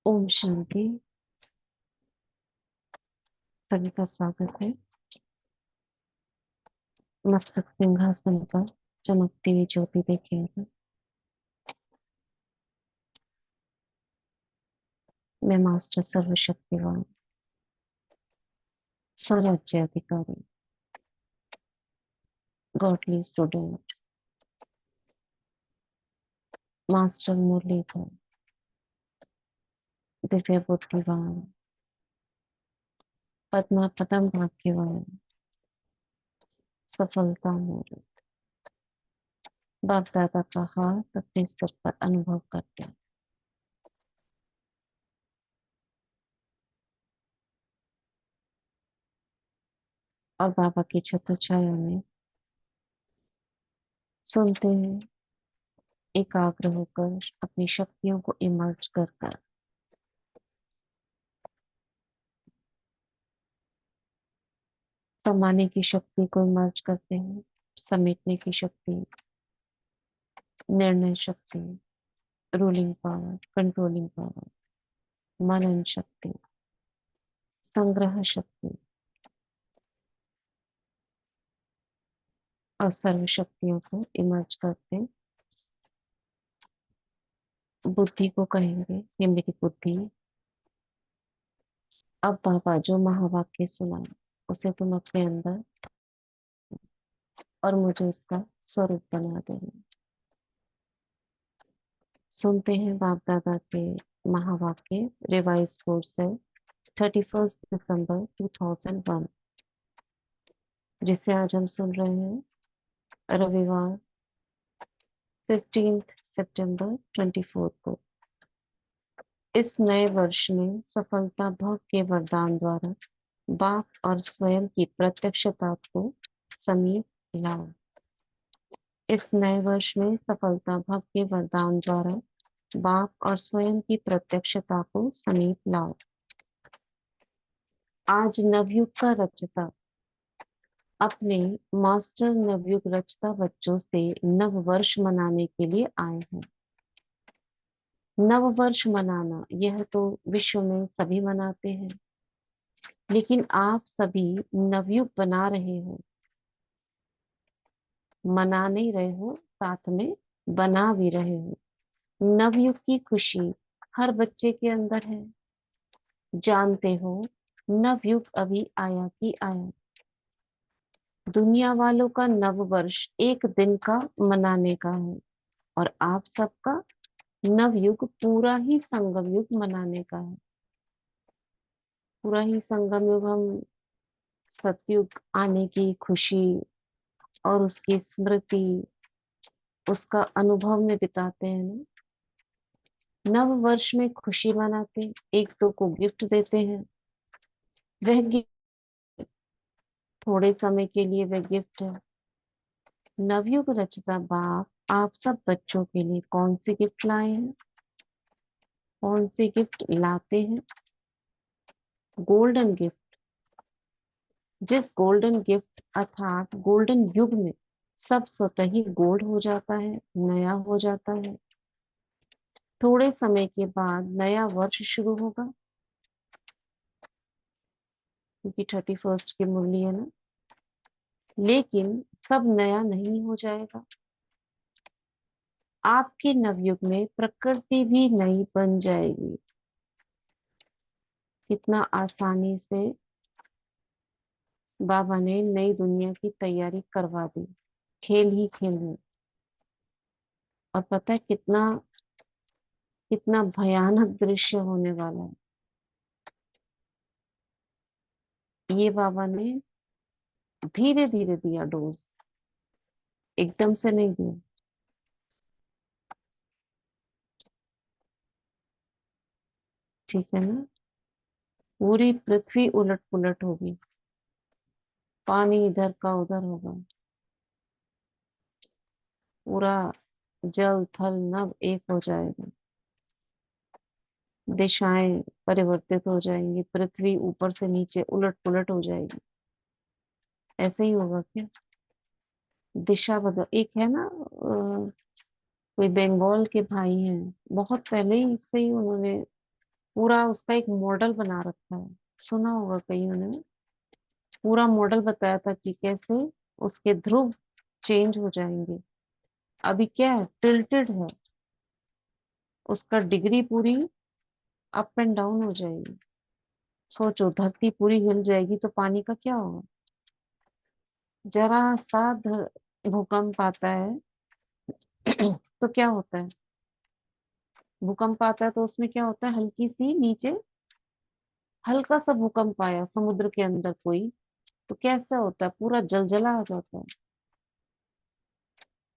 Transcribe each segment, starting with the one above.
ओम शांति। सभी का स्वागत है। मस्तक सिंहासन पर चमकती हुई ज्योति देखेंगे। मैं मास्टर सर्वशक्तिवान स्वराज्य अधिकारी godly student master Muralidhar Divya बुद्धिवान Padma पदम भाग्यवान सफलता मूर्त बाप दादा का हाथ अपने सिर पर अनुभव करते हैं और बाबा की छत्र छाया में सुनते हैं, एकाग्र होकर अपनी शक्तियों को इमर्ज कर कर समाने की शक्ति को इमर्ज करते हैं, समेटने की शक्ति, निर्णय शक्ति, रूलिंग पावर, कंट्रोलिंग पावर, मनन शक्ति, संग्रह शक्ति और सर्व शक्तियों को इमर्ज करते बुद्धि को कहेंगे, ये मेरी बुद्धि। अब बाबा जो महावाक्य सुनाए उसे तुम अपने अंदर और मुझे उसका स्वरूप बना देना। सुनते हैं बाप दादा के महावाक्य। रिवाइज कोर्स है 31 दिसंबर 2001, जिसे आज हम सुन रहे हैं रविवार 15 सितंबर 24 को। इस नए वर्ष में सफलता भव के वरदान द्वारा बाप और स्वयं की प्रत्यक्षता को समीप लाओ। इस नए वर्ष में सफलता भव के वरदान द्वारा बाप और स्वयं की प्रत्यक्षता को समीप लाओ। आज नवयुग का रचता अपने मास्टर नवयुग रचता बच्चों से नव वर्ष मनाने के लिए आए हैं। नव वर्ष मनाना यह तो विश्व में सभी मनाते हैं, लेकिन आप सभी नवयुग बना रहे हो। मना नहीं रहे हो, साथ में बना भी रहे हो। नवयुग की खुशी हर बच्चे के अंदर है। जानते हो, नवयुग अभी आया ही आया। दुनिया वालों का नव वर्ष एक दिन का मनाने का है, और आप सबका नवयुग पूरा ही संगम युग मनाने का है। पूरा ही संगम युग हम सतयुग आने की खुशी और उसकी स्मृति, उसका अनुभव में बिताते हैं ना। नव वर्ष में खुशी मनाते, एक दो को गिफ्ट देते हैं। वह गिफ्ट थोड़े समय के लिए वह गिफ्ट है। नवयुग रचता बाप आप सब बच्चों के लिए कौन सी गिफ्ट लाए हैं? कौन सी गिफ्ट लाते हैं? Golden gift. जिस गोल्डन गिफ्ट अर्थात गोल्डन युग में सब स्वतः ही गोल्ड हो जाता है, नया हो जाता है। थोड़े समय के बाद नया वर्ष शुरू होगा, क्योंकि 31 की मुरली है ना। लेकिन सब नया नहीं हो जाएगा। आपके नवयुग में प्रकृति भी नई बन जाएगी। कितना आसानी से बाबा ने नई दुनिया की तैयारी करवा दी, खेल ही खेल में। और पता है कितना कितना भयानक दृश्य होने वाला है। ये बाबा ने धीरे धीरे दिया डोज, एकदम से नहीं दिया। ठीक है ना। पूरी पृथ्वी उलट पुलट होगी, पानी इधर का उधर होगा, पूरा जल थल नभ एक हो जाएगा, दिशाएं परिवर्तित हो जाएंगी, पृथ्वी ऊपर से नीचे उलट पुलट हो जाएगी। ऐसे ही होगा क्या? दिशा बदल, एक है ना कोई बंगाल के भाई हैं, बहुत पहले ही से ही उन्होंने पूरा उसका एक मॉडल बना रखा है, सुना होगा कईयों ने। पूरा मॉडल बताया था कि कैसे उसके ध्रुव चेंज हो जाएंगे। अभी क्या है, टिल्टेड है, उसका डिग्री पूरी अप एंड डाउन हो जाएगी। सोचो, धरती पूरी हिल जाएगी तो पानी का क्या होगा। जरा सा भूकंप आता है तो क्या होता है, भूकंप आता है तो उसमें क्या होता है, हल्की सी नीचे हल्का सा भूकंप आया समुद्र के अंदर कोई, तो कैसा होता है, पूरा जलजला आ जाता है।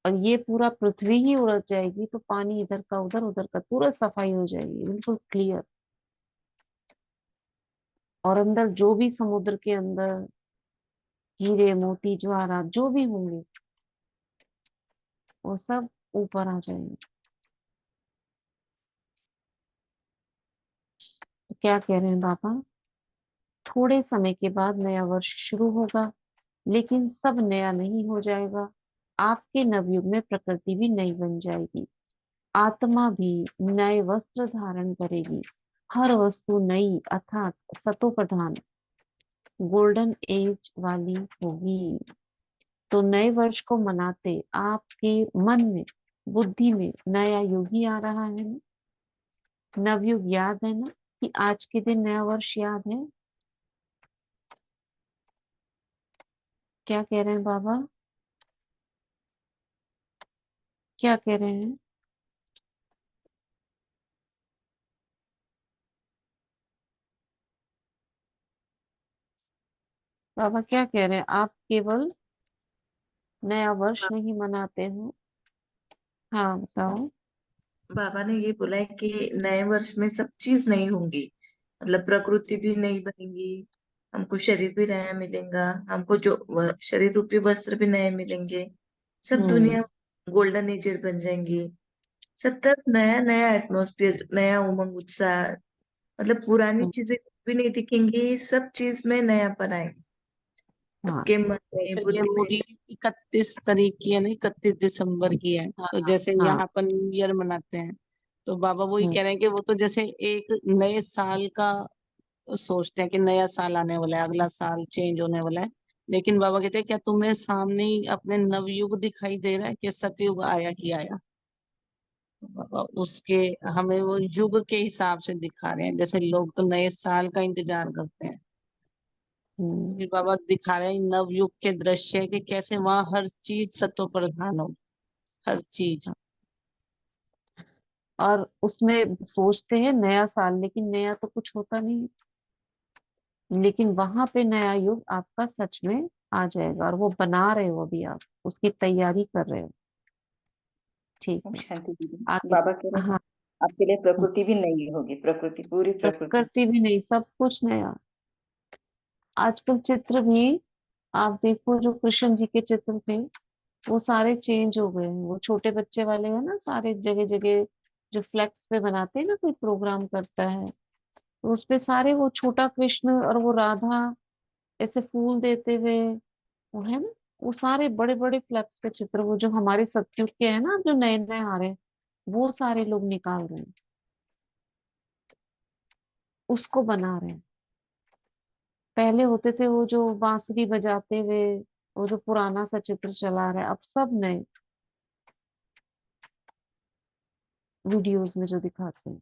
और ये पूरा पृथ्वी ही उड़द जाएगी तो पानी इधर का उधर उधर का पूरा सफाई हो जाएगी, बिल्कुल क्लियर। और अंदर जो भी समुद्र के अंदर हीरे मोती ज्वारात जो भी होंगे वो सब ऊपर आ जाएंगे। तो क्या कह रहे हैं बाबा, थोड़े समय के बाद नया वर्ष शुरू होगा, लेकिन सब नया नहीं हो जाएगा। आपके नवयुग में प्रकृति भी नई बन जाएगी, आत्मा भी नए वस्त्र धारण करेगी। हर वस्तु नई अर्थात सतो प्रधान गोल्डन एज वाली होगी। तो नए वर्ष को मनाते आपके मन में बुद्धि में नया युग ही आ रहा है ना। नवयुग याद है ना, कि आज के दिन नया वर्ष याद है। क्या कह रहे हैं बाबा, क्या कह रहे हैं। बाबा क्या कह रहे हैं, आप केवल नया वर्ष नहीं मनाते हो। हाँ बताओ। बाबा ने ये बोला है कि नए वर्ष में सब चीज नई होंगी। मतलब प्रकृति भी नई बनेगी, हमको शरीर भी नया मिलेगा, हमको जो शरीर रूपी वस्त्र भी नए मिलेंगे। सब हम्म। दुनिया गोल्डन एजेड बन जाएंगी। सब तरफ नया नया एटमॉस्फेयर, नया उमंग उत्साह। मतलब पुरानी हम्म, चीजें भी नहीं दिखेंगी, सब चीज में नयापन आएगा। हाँ सबके मन में, जैसे ये बुद्धि में। मुरली 31 तारीख की है ना, 31 दिसंबर की है। हाँ तो जैसे हाँ। यहाँ पर न्यू ईयर मनाते हैं, तो बाबा वही हम्म कह रहे हैं कि वो तो जैसे एक नए साल का सोचते हैं कि नया साल आने वाला है, अगला साल चेंज होने वाला है। लेकिन बाबा कहते हैं क्या तुम्हें सामने ही अपने नवयुग दिखाई दे रहा है कि सतयुग आया कि आया। तो बाबा उसके हमें वो युग के हिसाब से दिखा रहे हैं, जैसे लोग तो नए साल का इंतजार करते हैं। हम्म। फिर बाबा दिखा रहे हैं नवयुग के दृश्य कि कैसे वहां हर चीज सत्व प्रधान हो, हर चीज। और उसमें सोचते हैं नया साल, लेकिन नया तो कुछ होता नहीं। लेकिन वहां पे नया युग आपका सच में आ जाएगा, और वो बना रहे हो अभी, आप उसकी तैयारी कर रहे हो। ठीक ओम है, शांति दीदी। आगे। बाबा कह रहे हैं हाँ, आपके लिए प्रकृति भी नई होगी, प्रकृति, पूरी प्रकृति। प्रकृति भी नहीं, सब कुछ नया। आजकल चित्र भी आप देखो, जो कृष्ण जी के चित्र थे वो सारे चेंज हो गए हैं। वो छोटे बच्चे वाले हैं ना, सारे जगह जगह जो फ्लेक्स पे बनाते हैं ना, कोई प्रोग्राम करता है तो उसपे सारे वो छोटा कृष्ण और वो राधा ऐसे फूल देते हुए, वो है ना, वो सारे बड़े बड़े फ्लेक्स पे चित्र, वो जो हमारे सत्युग के हैं ना, जो नए नए आ रहे हैं, वो सारे लोग निकाल रहे हैं, उसको बना रहे हैं। पहले होते थे वो जो बांसुरी बजाते हुए, वो जो पुराना सा चित्र चला रहा है, अब सब नए वीडियोस में जो दिखाते हैं।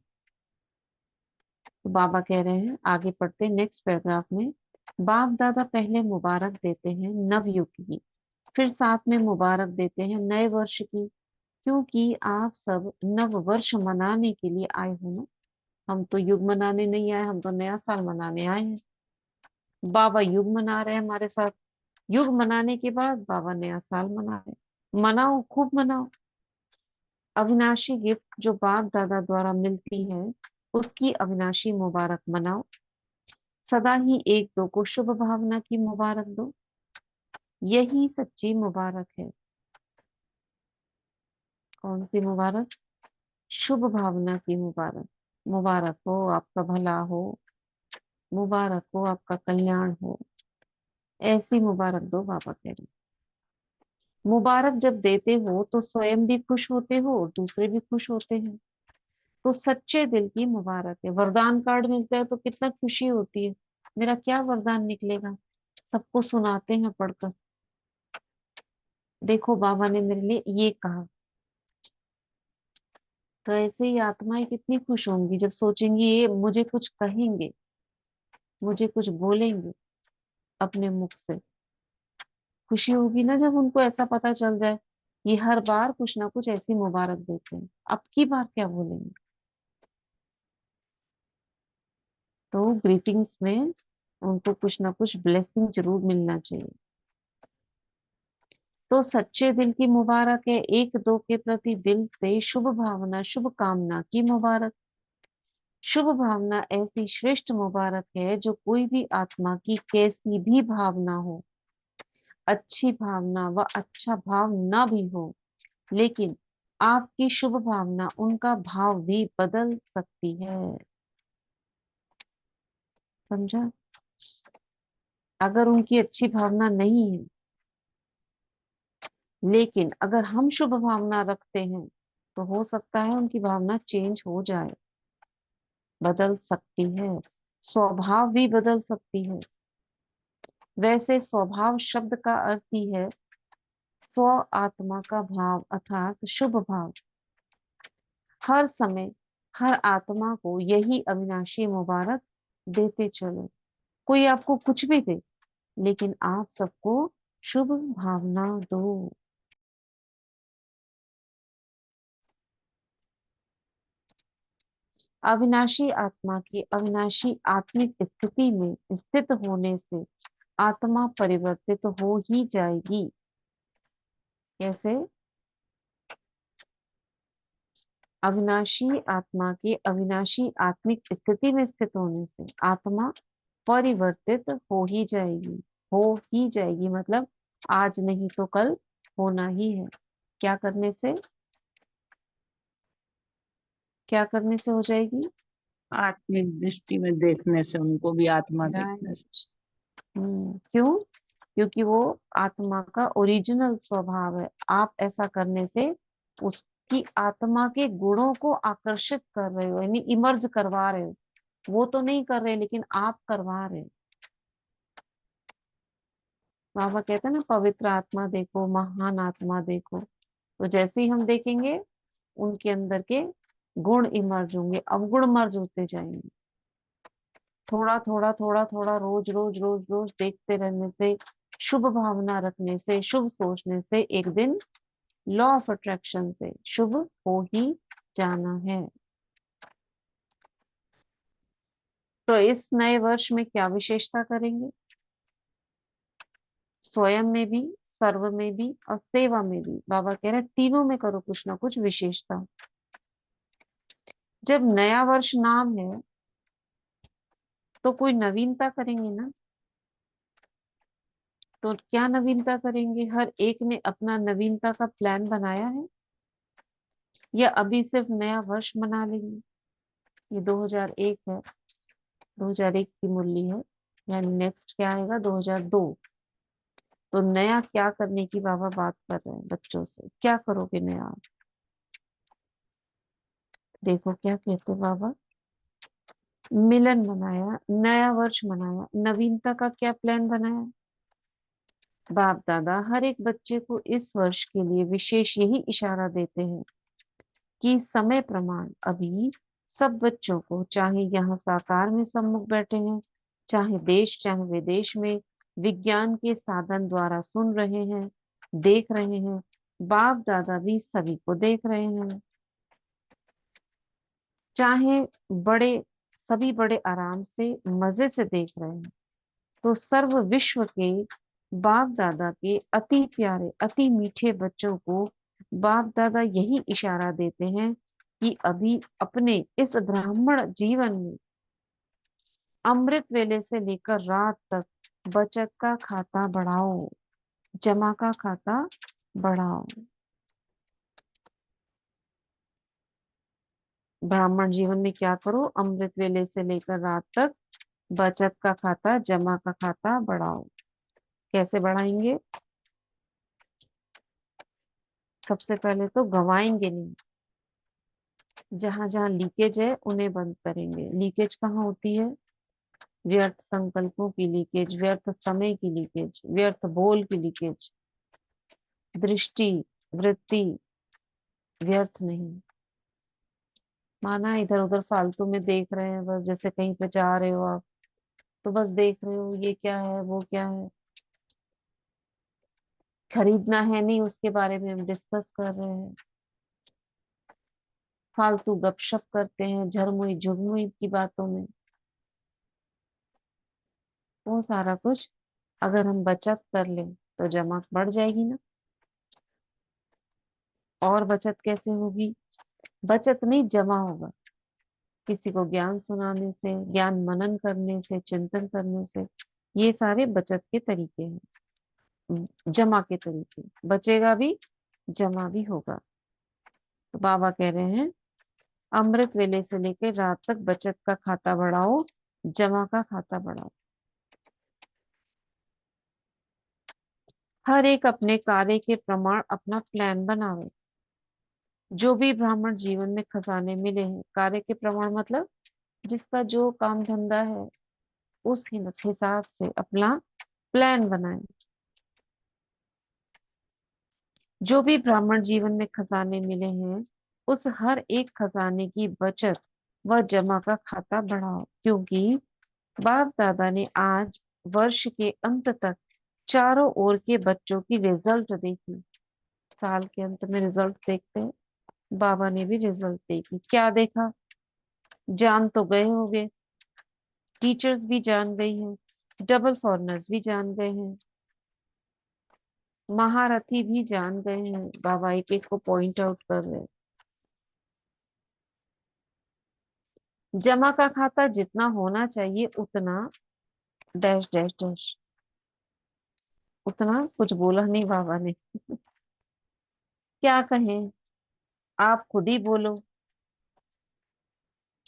तो बाबा कह रहे हैं, आगे पढ़ते हैं नेक्स्ट पैराग्राफ में। बाप दादा पहले मुबारक देते हैं नवयुग की, फिर साथ में मुबारक देते हैं नए वर्ष की, क्योंकि आप सब नव वर्ष मनाने के लिए आए हो ना। हम तो युग मनाने नहीं आए, हम तो नया साल मनाने आए हैं। बाबा युग मना रहे हैं हमारे साथ, युग मनाने के बाद बाबा नया साल मना रहे हैं। मनाओ, खूब मनाओ। अविनाशी गिफ्ट जो बाप दादा द्वारा मिलती है, उसकी अविनाशी मुबारक मनाओ। सदा ही एक दो को शुभ भावना की मुबारक दो, यही सच्ची मुबारक है। कौन सी मुबारक, शुभ भावना की मुबारक। मुबारक हो आपका भला हो, मुबारक हो आपका कल्याण हो, ऐसी मुबारक दो, बाबा कह रहे हैं। मुबारक जब देते हो तो स्वयं भी खुश होते हो और दूसरे भी खुश होते हैं। तो सच्चे दिल की मुबारक है। वरदान कार्ड मिलता है तो कितना खुशी होती है, मेरा क्या वरदान निकलेगा, सबको सुनाते हैं पढ़कर। देखो बाबा ने मेरे लिए ये कहा। तो ऐसे ही आत्माएं कितनी खुश होंगी जब सोचेंगी ये मुझे कुछ कहेंगे, मुझे कुछ बोलेंगे अपने मुख से। खुशी होगी ना जब उनको ऐसा पता चल जाए। ये हर बार कुछ ना कुछ ऐसी मुबारक देते हैं, अब की बार क्या बोलेंगे। तो ग्रीटिंग्स में उनको कुछ ना कुछ ब्लेसिंग जरूर मिलना चाहिए। तो सच्चे दिल की मुबारक है, एक दो के प्रति दिल से शुभ भावना शुभ कामना की मुबारक। शुभ भावना ऐसी श्रेष्ठ मुबारक है जो कोई भी आत्मा की कैसी भी भावना हो, अच्छी भावना व अच्छा भाव न भी हो, लेकिन आपकी शुभ भावना उनका भाव भी बदल सकती है। समझा? अगर उनकी अच्छी भावना नहीं है, लेकिन अगर हम शुभ भावना रखते हैं, तो हो सकता है उनकी भावना चेंज हो जाए, बदल सकती है, स्वभाव भी बदल सकती है। वैसे स्वभाव शब्द का अर्थ ही है स्व आत्मा का भाव अर्थात शुभ भाव। हर समय हर आत्मा को यही अविनाशी मुबारक देते चलो। कोई आपको कुछ भी दे, लेकिन आप सबको शुभ भावना दो। अविनाशी आत्मा की अविनाशी आत्मिक स्थिति में स्थित होने से आत्मा परिवर्तित हो ही जाएगी। कैसे? अविनाशी आत्मा के अविनाशी आत्मिक स्थिति में स्थित होने से आत्मा परिवर्तित हो ही जाएगी। हो ही जाएगी मतलब आज नहीं तो कल होना ही है। क्या करने से? क्या करने से हो जाएगी? आत्मिक दृष्टि में देखने से, उनको भी आत्मा देखने से। राइट। क्यों? क्योंकि वो आत्मा का ओरिजिनल स्वभाव है। आप ऐसा करने से उसकी आत्मा के गुणों को आकर्षित कर रहे हो, यानी इमर्ज करवा रहे हो। वो तो नहीं कर रहे, लेकिन आप करवा रहे हो। बाबा कहते हैं ना, पवित्र आत्मा देखो, महान आत्मा देखो। तो जैसे ही हम देखेंगे, उनके अंदर के गुण इमर्ज होंगे, अवगुण मर्ज होते जाएंगे। थोड़ा थोड़ा थोड़ा थोड़ा रोज रोज रोज रोज देखते रहने से, शुभ भावना रखने से, शुभ सोचने से एक दिन लॉ ऑफ अट्रैक्शन से शुभ हो ही जाना है। तो इस नए वर्ष में क्या विशेषता करेंगे? स्वयं में भी, सर्व में भी और सेवा में भी। बाबा कह रहे हैं तीनों में करो कुछ ना कुछ विशेषता। जब नया वर्ष नाम है तो कोई नवीनता करेंगे ना। तो क्या नवीनता करेंगे? हर एक ने अपना नवीनता का प्लान बनाया है, या अभी सिर्फ नया वर्ष मना लेंगे? ये 2001 है, 2001 की मुरली है, यानी नेक्स्ट क्या आएगा? 2002। तो नया क्या करने की बाबा बात कर रहे हैं बच्चों से? क्या करोगे नया आप? देखो क्या कहते हैं बाबा। मिलन मनाया, नया वर्ष मनाया, नवीनता का क्या प्लान बनाया? बाप दादा हर एक बच्चे को इस वर्ष के लिए विशेष यही इशारा देते हैं कि समय प्रमाण अभी सब बच्चों को, चाहे यहाँ साकार में सम्मुख बैठे हैं, चाहे देश चाहे विदेश में विज्ञान के साधन द्वारा सुन रहे हैं, देख रहे हैं। बाप दादा भी सभी को देख रहे हैं। चाहे बड़े, सभी बड़े आराम से मजे से देख रहे हैं। तो सर्व विश्व के बाप दादा के अति प्यारे अति मीठे बच्चों को बाप दादा यही इशारा देते हैं कि अभी अपने इस ब्राह्मण जीवन में अमृत वेले से लेकर रात तक बचत का खाता बढ़ाओ, जमा का खाता बढ़ाओ। ब्राह्मण जीवन में क्या करो? अमृत वेले से लेकर रात तक बचत का खाता, जमा का खाता बढ़ाओ। कैसे बढ़ाएंगे? सबसे पहले तो गवाएंगे नहीं। जहां जहां लीकेज है उन्हें बंद करेंगे। लीकेज कहाँ होती है? व्यर्थ संकल्पों की लीकेज, व्यर्थ समय की लीकेज, व्यर्थ बोल की लीकेज। दृष्टि, वृत्ति व्यर्थ नहीं। माना इधर उधर फालतू में देख रहे हैं, बस जैसे कहीं पे जा रहे हो आप तो बस देख रहे हो ये क्या है वो क्या है, खरीदना है नहीं उसके बारे में हम डिस्कस कर रहे हैं, फालतू गपशप करते हैं झरमुई झुगमुई की बातों में। वो सारा कुछ अगर हम बचत कर लें तो जमा बढ़ जाएगी ना। और बचत कैसे होगी? बचत नहीं, जमा होगा। किसी को ज्ञान सुनाने से, ज्ञान मनन करने से, चिंतन करने से। ये सारे बचत के तरीके हैं, जमा के तरीके। बचेगा भी, जमा भी होगा। तो बाबा कह रहे हैं अमृत वेले से लेकर रात तक बचत का खाता बढ़ाओ, जमा का खाता बढ़ाओ। हर एक अपने कार्य के प्रमाण अपना प्लान बनावे। जो भी ब्राह्मण जीवन में खजाने मिले हैं, कार्य के प्रमाण मतलब जिसका जो काम धंधा है उस हिसाब से अपना प्लान बनाए। जो भी ब्राह्मण जीवन में खजाने मिले हैं उस हर एक खजाने की बचत व जमा का खाता बढ़ाओ, क्योंकि बाप दादा ने आज वर्ष के अंत तक चारों ओर के बच्चों की रिजल्ट देखी। साल के अंत में रिजल्ट देखते हैं। बाबा ने भी रिजल्ट देखी। क्या देखा? जान तो गए होंगे, टीचर्स भी जान गई हैं, डबल फॉरनर्स भी जान गए हैं, महारथी भी जान गए हैं। बाबा एक एक को पॉइंट आउट कर रहे हैं। जमा का खाता जितना होना चाहिए उतना डैश डैश डैश, उतना कुछ बोला नहीं बाबा ने। क्या कहें, आप खुद ही बोलो।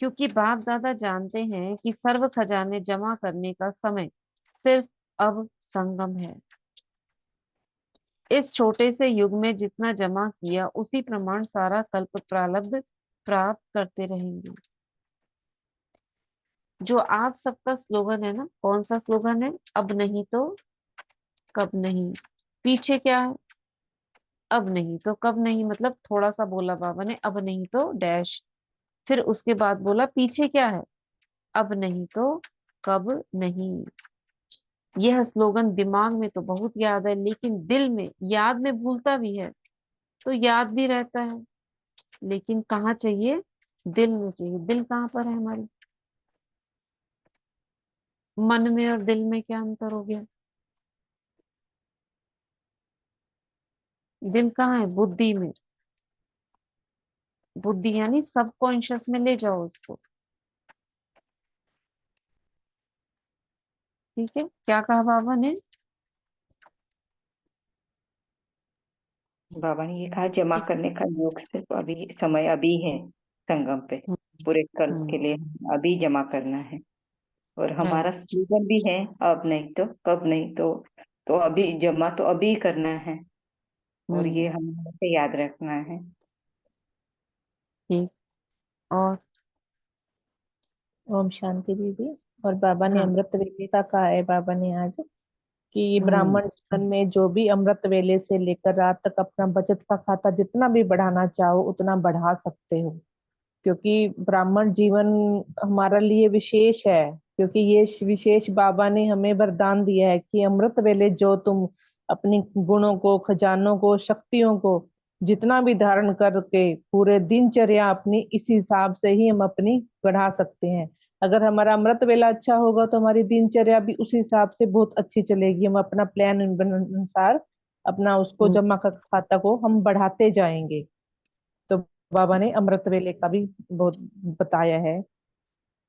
क्योंकि बाप दादा जानते हैं कि सर्व खजाने जमा करने का समय सिर्फ अब संगम है। इस छोटे से युग में जितना जमा किया उसी प्रमाण सारा कल्प प्रारब्ध प्राप्त करते रहेंगे। जो आप सबका स्लोगन है ना, कौन सा स्लोगन है? अब नहीं तो कब नहीं। पीछे क्या है? अब नहीं तो कब नहीं, मतलब थोड़ा सा बोला बाबा ने, अब नहीं तो डैश। फिर उसके बाद बोला पीछे क्या है? अब नहीं तो कब नहीं। यह स्लोगन दिमाग में तो बहुत याद है, लेकिन दिल में याद में भूलता भी है, तो याद भी रहता है, लेकिन कहाँ चाहिए? दिल में चाहिए। दिल कहाँ पर है हमारी? मन में और दिल में क्या अंतर हो गया? दिल कहाँ है? बुद्धि में। बुद्धि यानी सबकॉन्शियस में ले जाओ उसको। ठीक है, क्या कहा बाबा ने? बाबा ने ये कहा जमा करने का योग सिर्फ अभी समय अभी है, संगम पे हम्म, पूरे कल के हम्म, लिए अभी जमा करना है। और हमारा राइट। स्लोगन भी है, अब नहीं तो कब नहीं तो अभी जमा तो अभी करना है। और ये हम्म। हमें से याद रखना है। ठीक। और ओम शांति दीदी। और बाबा ने हाँ। अमृत वेले का कहा है, बाबा ने आज कि हम्म, ब्राह्मण जीवन में जो भी अमृत वेले से लेकर रात तक अपना बचत का खाता जितना भी बढ़ाना चाहो उतना बढ़ा सकते हो, क्योंकि ब्राह्मण जीवन हमारा लिए विशेष है। क्योंकि ये विशेष बाबा ने हमें वरदान दिया है कि अमृत वेले जो तुम अपनी गुणों को, खजानों को, शक्तियों को जितना भी धारण करके पूरे दिनचर्या अपनी इस हिसाब से ही हम अपनी बढ़ा सकते हैं। अगर हमारा अमृत वेला अच्छा होगा तो हमारी दिनचर्या भी उस हिसाब से बहुत अच्छी चलेगी। हम अपना प्लान अनुसार अपना उसको हम्म, जमा कर खाता को हम बढ़ाते जाएंगे। तो बाबा ने अमृत वेले का भी बहुत बताया है।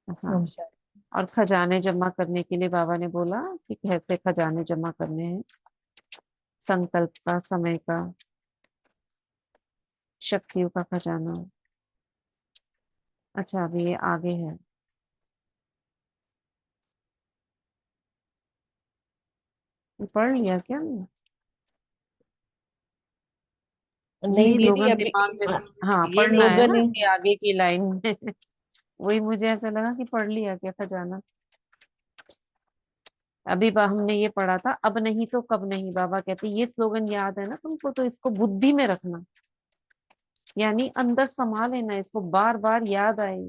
हाँ। ओम शांति। और खजाने जमा करने के लिए बाबा ने बोला कि कैसे खजाने जमा करने हैं। संकल्प का, समय का, शक्तियों का खजाना। अच्छा, अभी ये आगे है। ये पढ़ लिया क्या? नहीं ये दीदी, स्लोगन अभी दिमाग में, हाँ ये पढ़ना है स्लोगन ना ही। कि आगे की लाइन में वही मुझे ऐसा लगा कि पढ़ लिया क्या खजाना। अभी हमने ये पढ़ा था, अब नहीं तो कब नहीं, बाबा कहते ये स्लोगन याद है ना तुमको, तो इसको बुद्धि में रखना, यानी अंदर समा लेना, इसको बार बार याद आए।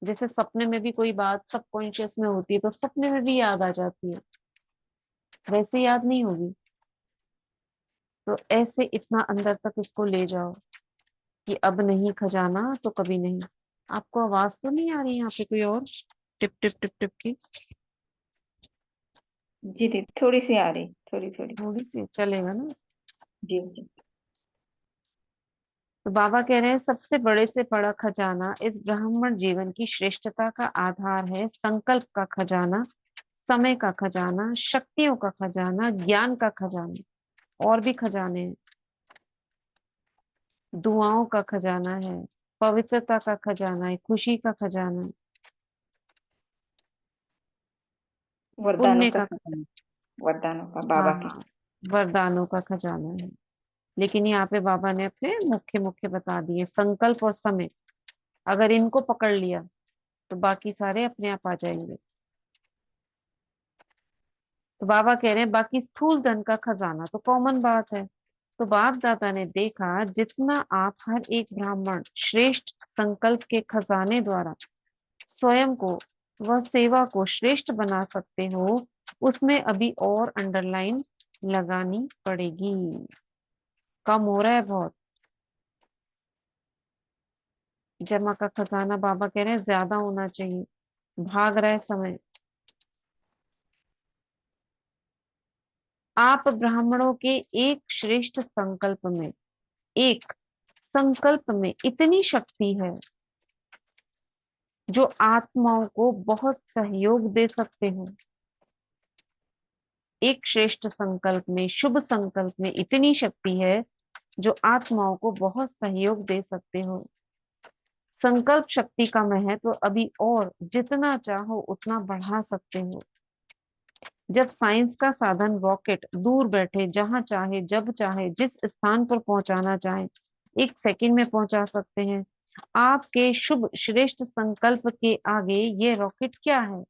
जैसे सपने में भी कोई बात सबकॉन्शियस में होती है तो सपने में भी याद आ जाती है, वैसे याद नहीं होगी। तो ऐसे इतना अंदर तक इसको ले जाओ कि अब नहीं खजाना तो कभी नहीं। आपको आवाज तो नहीं आ रही यहाँ पे कोई और टिप टिप टिप टिप की? जी दीदी, थोड़ी सी आ रही, थोड़ी थोड़ी। थोड़ी सी चलेगा ना? जी जी। तो बाबा कह रहे हैं सबसे बड़े से बड़ा खजाना इस ब्राह्मण जीवन की श्रेष्ठता का आधार है, संकल्प का खजाना, समय का खजाना, शक्तियों का खजाना, ज्ञान का खजाना, और भी खजाने हैं, दुआओं का खजाना है, पवित्रता का खजाना है, खुशी का खजाना है, वरदानों पुण्य का का खजाना, खजाना। वरदानों का, हाँ बाबा के। हाँ, वरदानों का खजाना है। लेकिन यहाँ पे बाबा ने अपने मुख्य मुख्य बता दिए, संकल्प और समय, अगर इनको पकड़ लिया तो बाकी सारे अपने आप आ जाएंगे। तो बाबा कह रहे हैं बाकी स्थूल धन का खजाना तो कॉमन बात है। तो बाप दादा ने देखा जितना आप हर एक ब्राह्मण श्रेष्ठ संकल्प के खजाने द्वारा स्वयं को व सेवा को श्रेष्ठ बना सकते हो, उसमें अभी और अंडरलाइन लगानी पड़ेगी। कम हो रहा है बहुत। जमा का खजाना बाबा कह रहे हैं ज्यादा होना चाहिए, भाग रहा है समय। आप ब्राह्मणों के एक श्रेष्ठ संकल्प में, एक संकल्प में इतनी शक्ति है जो आत्माओं को बहुत सहयोग दे सकते हो। एक श्रेष्ठ संकल्प में, शुभ संकल्प में इतनी शक्ति है जो आत्माओं को बहुत सहयोग दे सकते हो। संकल्प शक्ति का महत्व अभी और जितना चाहो उतना बढ़ा सकते हो। जब साइंस का साधन रॉकेट दूर बैठे जहां चाहे जब चाहे जिस स्थान पर पहुंचाना चाहे 1 सेकंड में पहुंचा सकते हैं, आपके शुभ श्रेष्ठ संकल्प के आगे ये रॉकेट क्या है?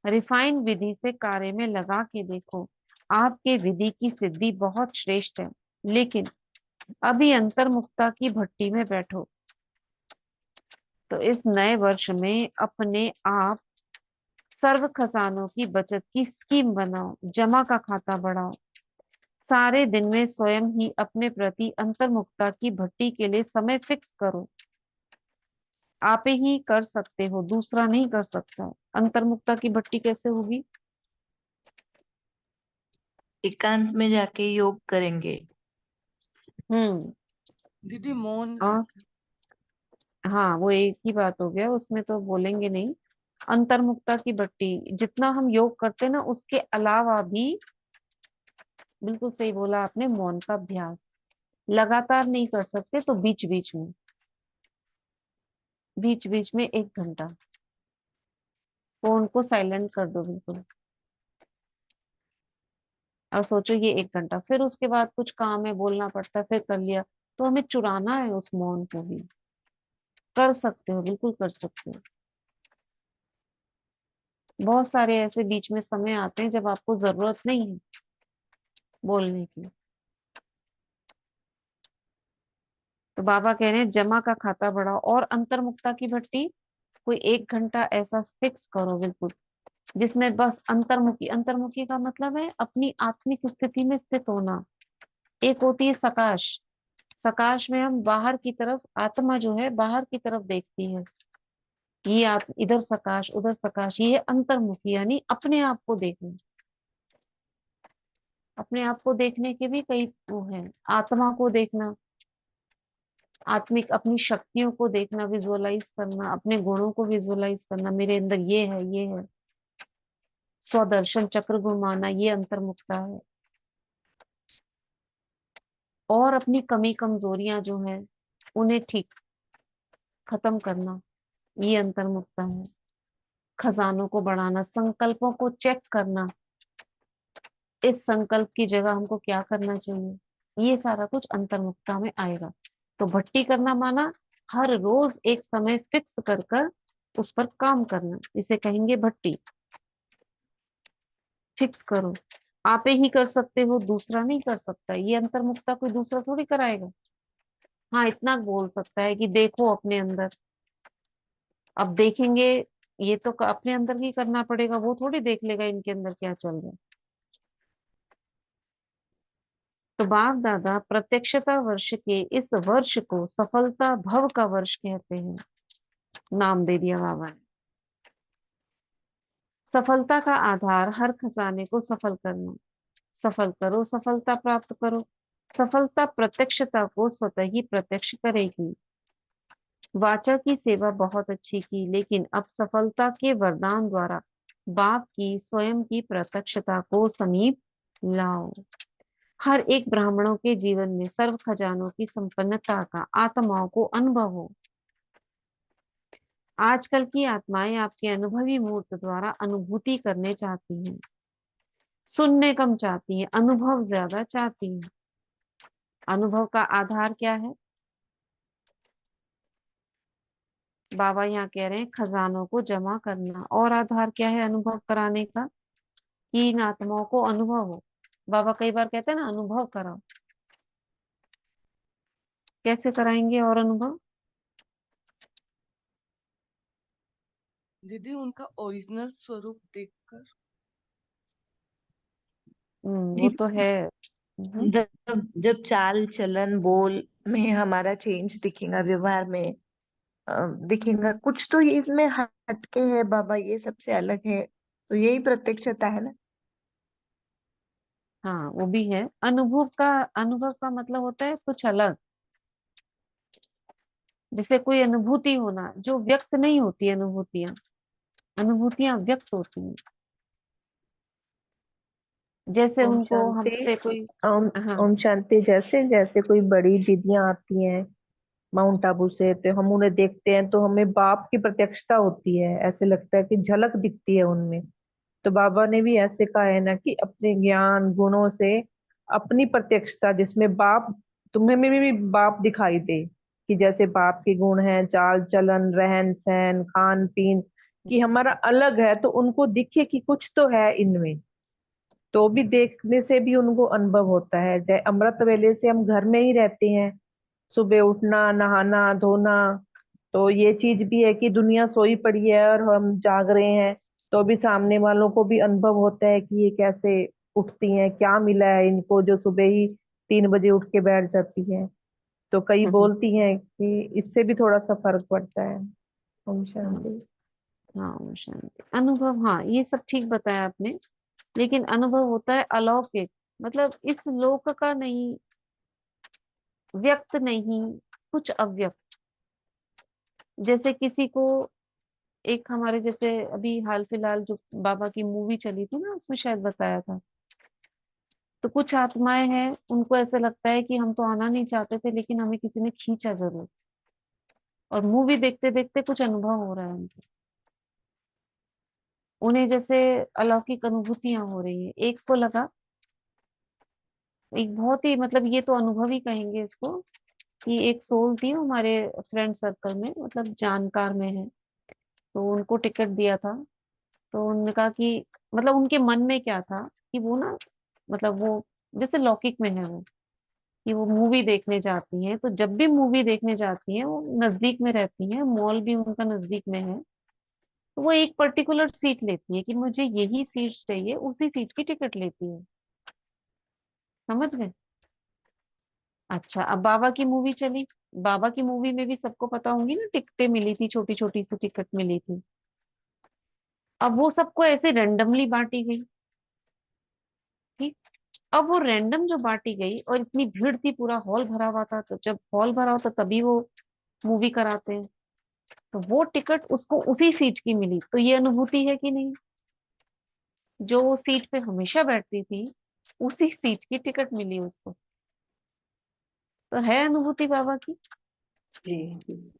रिफाइंड विधि से कार्य में लगा के देखो, आपके विधि की सिद्धि बहुत श्रेष्ठ है। लेकिन अभी अंतर्मुखता की भट्टी में बैठो। तो इस नए वर्ष में अपने आप सर्व खजानों की बचत की स्कीम बनाओ, जमा का खाता बढ़ाओ। सारे दिन में स्वयं ही अपने प्रति अंतर्मुखता की भट्टी के लिए समय फिक्स करो। आप ही कर सकते हो, दूसरा नहीं कर सकता। अंतर्मुखता की भट्टी कैसे होगी? एकांत में जाके योग करेंगे। हम्म। दीदी मौन। और हाँ, वो एक ही बात हो गया, उसमें तो बोलेंगे नहीं। अंतर्मुखता की भट्टी, जितना हम योग करते हैं ना उसके अलावा भी, बिल्कुल सही बोला आपने, मौन का अभ्यास लगातार नहीं कर सकते तो बीच बीच में, बीच बीच में 1 घंटा फोन को साइलेंट कर दो बिल्कुल। और सोचो ये 1 घंटा, फिर उसके बाद कुछ काम है, बोलना पड़ता है, फिर कर लिया। तो हमें चुराना है उस मौन को भी। कर सकते हो, बिल्कुल कर सकते हो। बहुत सारे ऐसे बीच में समय आते हैं जब आपको जरूरत नहीं है बोलने की। तो बाबा कह रहे हैं जमा का खाता बढ़ाओ और अंतर्मुखता की भट्टी कोई 1 घंटा ऐसा फिक्स करो बिल्कुल, जिसमें बस अंतर्मुखी, अंतर्मुखी का मतलब है अपनी आत्मिक स्थिति में स्थित होना। एक होती है सकाश, सकाश में हम बाहर की तरफ, आत्मा जो है बाहर की तरफ देखती है, ये इधर सकाश उधर सकाश, ये है अंतर्मुखी, यानी अपने आप को देखना। अपने आप को देखने के भी कई वो है, आत्मा को देखना, आत्मिक अपनी शक्तियों को देखना, विजुअलाइज करना, अपने गुणों को विजुअलाइज करना, मेरे अंदर ये है ये है, स्वदर्शन चक्र घुमाना, ये अंतर्मुखता है। और अपनी कमी कमजोरियां जो है उन्हें ठीक खत्म करना, ये अंतर्मुखता है। खजानों को बढ़ाना, संकल्पों को चेक करना, इस संकल्प की जगह हमको क्या करना चाहिए। ये सारा कुछ अंतर्मुखता में आएगा। तो भट्टी करना माना हर रोज एक समय फिक्स कर कर उस पर काम करना, इसे कहेंगे भट्टी। फिक्स करो, आप ही कर सकते हो, दूसरा नहीं कर सकता। ये अंतर्मुखता कोई दूसरा थोड़ी कराएगा। हाँ, इतना बोल सकता है कि देखो अपने अंदर। अब देखेंगे, ये तो अपने अंदर ही करना पड़ेगा, वो थोड़ी देख लेगा इनके अंदर क्या चल रहा है। तो बाप दादा प्रत्यक्षता वर्ष के इस वर्ष को सफलता भव का वर्ष कहते हैं, नाम दे दिया बाबा ने। सफलता का आधार हर खजाने को सफल करना। सफल करो, सफलता प्राप्त करो। सफलता प्रत्यक्षता को स्वतः ही प्रत्यक्ष करेगी। वाचा की सेवा बहुत अच्छी की, लेकिन अब सफलता के वरदान द्वारा बाप की स्वयं की प्रत्यक्षता को समीप लाओ। हर एक ब्राह्मणों के जीवन में सर्व खजानों की संपन्नता का आत्माओं को अनुभव हो। आजकल की आत्माएं आपके अनुभवी मूर्त द्वारा अनुभूति करने चाहती हैं, सुनने कम चाहती हैं, अनुभव ज्यादा चाहती हैं। अनुभव का आधार क्या है? बाबा यहाँ कह रहे हैं खजानों को जमा करना। और आधार क्या है अनुभव कराने का? कि इन आत्माओं को अनुभव हो। बाबा कई बार कहते हैं ना, अनुभव कराओ। कैसे कराएंगे और अनुभव? दीदी उनका ओरिजिनल स्वरूप देखकर। वो तो है। जब जब चाल चलन बोल में हमारा चेंज दिखेगा, व्यवहार में दिखेगा, कुछ तो ये इसमें हटके है बाबा, ये सबसे अलग है, तो यही प्रत्यक्षता है ना। हाँ, वो भी है। अनुभव का मतलब होता है कुछ अलग। जैसे कोई अनुभूति होना जो व्यक्त नहीं होती। अनुभूतियां अनुभूतियां व्यक्त होती हैं। जैसे ओम उनको शांति। हमसे कोई। ओम हाँ। ओम शांति। जैसे जैसे कोई बड़ी दीदियां आती हैं माउंट आबू से, तो हम उन्हें देखते हैं तो हमें बाप की प्रत्यक्षता होती है, ऐसे लगता है कि झलक दिखती है उनमें। तो बाबा ने भी ऐसे कहा है ना कि अपने ज्ञान गुणों से अपनी प्रत्यक्षता, जिसमें बाप तुम्हें में भी बाप दिखाई दे, कि जैसे बाप के गुण हैं, चाल चलन, रहन सहन, खान पीन, कि हमारा अलग है, तो उनको दिखे कि कुछ तो है इनमें। तो भी देखने से भी उनको अनुभव होता है। जय अमृत वेले से हम घर में ही रहते हैं, सुबह उठना, नहाना धोना, तो ये चीज भी है कि दुनिया सोई पड़ी है और हम जाग रहे हैं। तो भी सामने वालों को भी अनुभव होता है कि ये कैसे उठती हैं, क्या मिला है इनको जो सुबह ही 3 बजे उठ के बैठ जाती है। तो कई बोलती हैं कि इससे भी थोड़ा सा फर्क पड़ता है। ओम हाँ। शांति। हाँ, वो शांति अनुभव। हाँ, ये सब ठीक बताया आपने। लेकिन अनुभव होता है अलौकिक, मतलब इस लोक का नहीं, व्यक्त नहीं, कुछ अव्यक्त। जैसे किसी को, एक हमारे जैसे अभी हाल फिलहाल जो बाबा की मूवी चली थी ना, उसमें शायद बताया था। तो कुछ आत्माएं हैं, उनको ऐसा लगता है कि हम तो आना नहीं चाहते थे, लेकिन हमें किसी ने खींचा जरूर। और मूवी देखते देखते कुछ अनुभव हो रहा है उनको। उन्हें जैसे अलौकिक अनुभूतियां हो रही है। एक को लगा, एक बहुत ही, मतलब ये तो अनुभव ही कहेंगे इसको, कि एक सोल थी वो हमारे फ्रेंड सर्कल में, मतलब जानकार में है। तो उनको टिकट दिया था। तो उन्होंने कहा कि, मतलब उनके मन में क्या था कि वो ना, मतलब वो जैसे लौकिक में है वो, कि वो मूवी देखने जाती हैं। तो जब भी मूवी देखने जाती हैं वो नजदीक में रहती हैं, मॉल भी उनका नजदीक में है। तो वो एक पर्टिकुलर सीट लेती है कि मुझे यही सीट चाहिए, उसी सीट की टिकट लेती है। समझ गए? अच्छा, अब बाबा की मूवी चली। बाबा की मूवी में भी सबको पता होंगी ना, टिकटें मिली थी, छोटी छोटी सी टिकट मिली थी। अब वो सबको ऐसे रेंडमली बांटी गई। ठीक। अब वो रैंडम जो बांटी गई, और इतनी भीड़ थी, पूरा हॉल भरा हुआ था। तो जब हॉल भरा होता तभी वो मूवी कराते हैं। तो वो टिकट उसको उसी सीट की मिली, तो ये अनुभूति है कि नहीं? जो वो सीट पे हमेशा बैठती थी, उसी सीट की टिकट मिली उसको। तो है अनुभूति बाबा की। जी जी।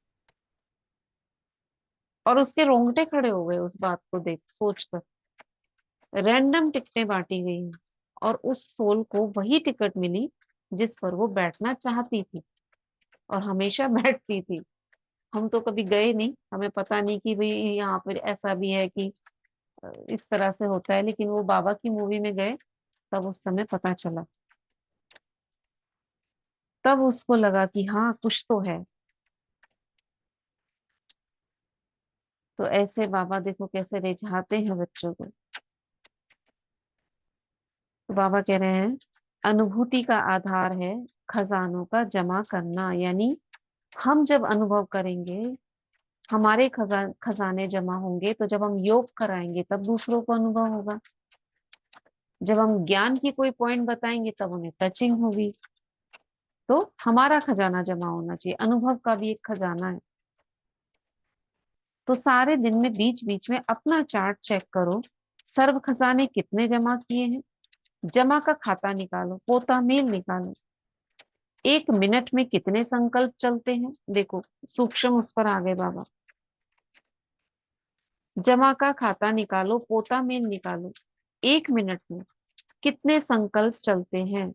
और उसके रोंगटे खड़े हो गए उस बात को देख सोचकर। रैंडम टिकटें बांटी गई हैं, और उस सोल को वही टिकट मिली जिस पर वो बैठना चाहती थी और हमेशा बैठती थी। हम तो कभी गए नहीं, हमें पता नहीं कि भाई यहाँ पर ऐसा भी है कि इस तरह से होता है, लेकिन वो बाबा की मूवी में गए तब उस समय पता चला। तब उसको लगा कि हाँ कुछ तो है। तो ऐसे बाबा देखो कैसे रिझाते हैं बच्चों को। तो बाबा कह रहे हैं अनुभूति का आधार है खजानों का जमा करना, यानी हम जब अनुभव करेंगे, हमारे खजाने जमा होंगे, तो जब हम योग कराएंगे तब दूसरों को अनुभव होगा। जब हम ज्ञान की कोई पॉइंट बताएंगे तब उन्हें टचिंग होगी। तो हमारा खजाना जमा होना चाहिए, अनुभव का भी एक खजाना है। तो सारे दिन में बीच बीच में अपना चार्ट चेक करो, सर्व खजाने कितने जमा किए हैं। जमा का खाता निकालो, पोता मेल निकालो। 1 मिनट में कितने संकल्प चलते हैं, देखो सूक्ष्म उस पर आ गए बाबा। जमा का खाता निकालो, पोता मेल निकालो, 1 मिनट में कितने संकल्प चलते हैं।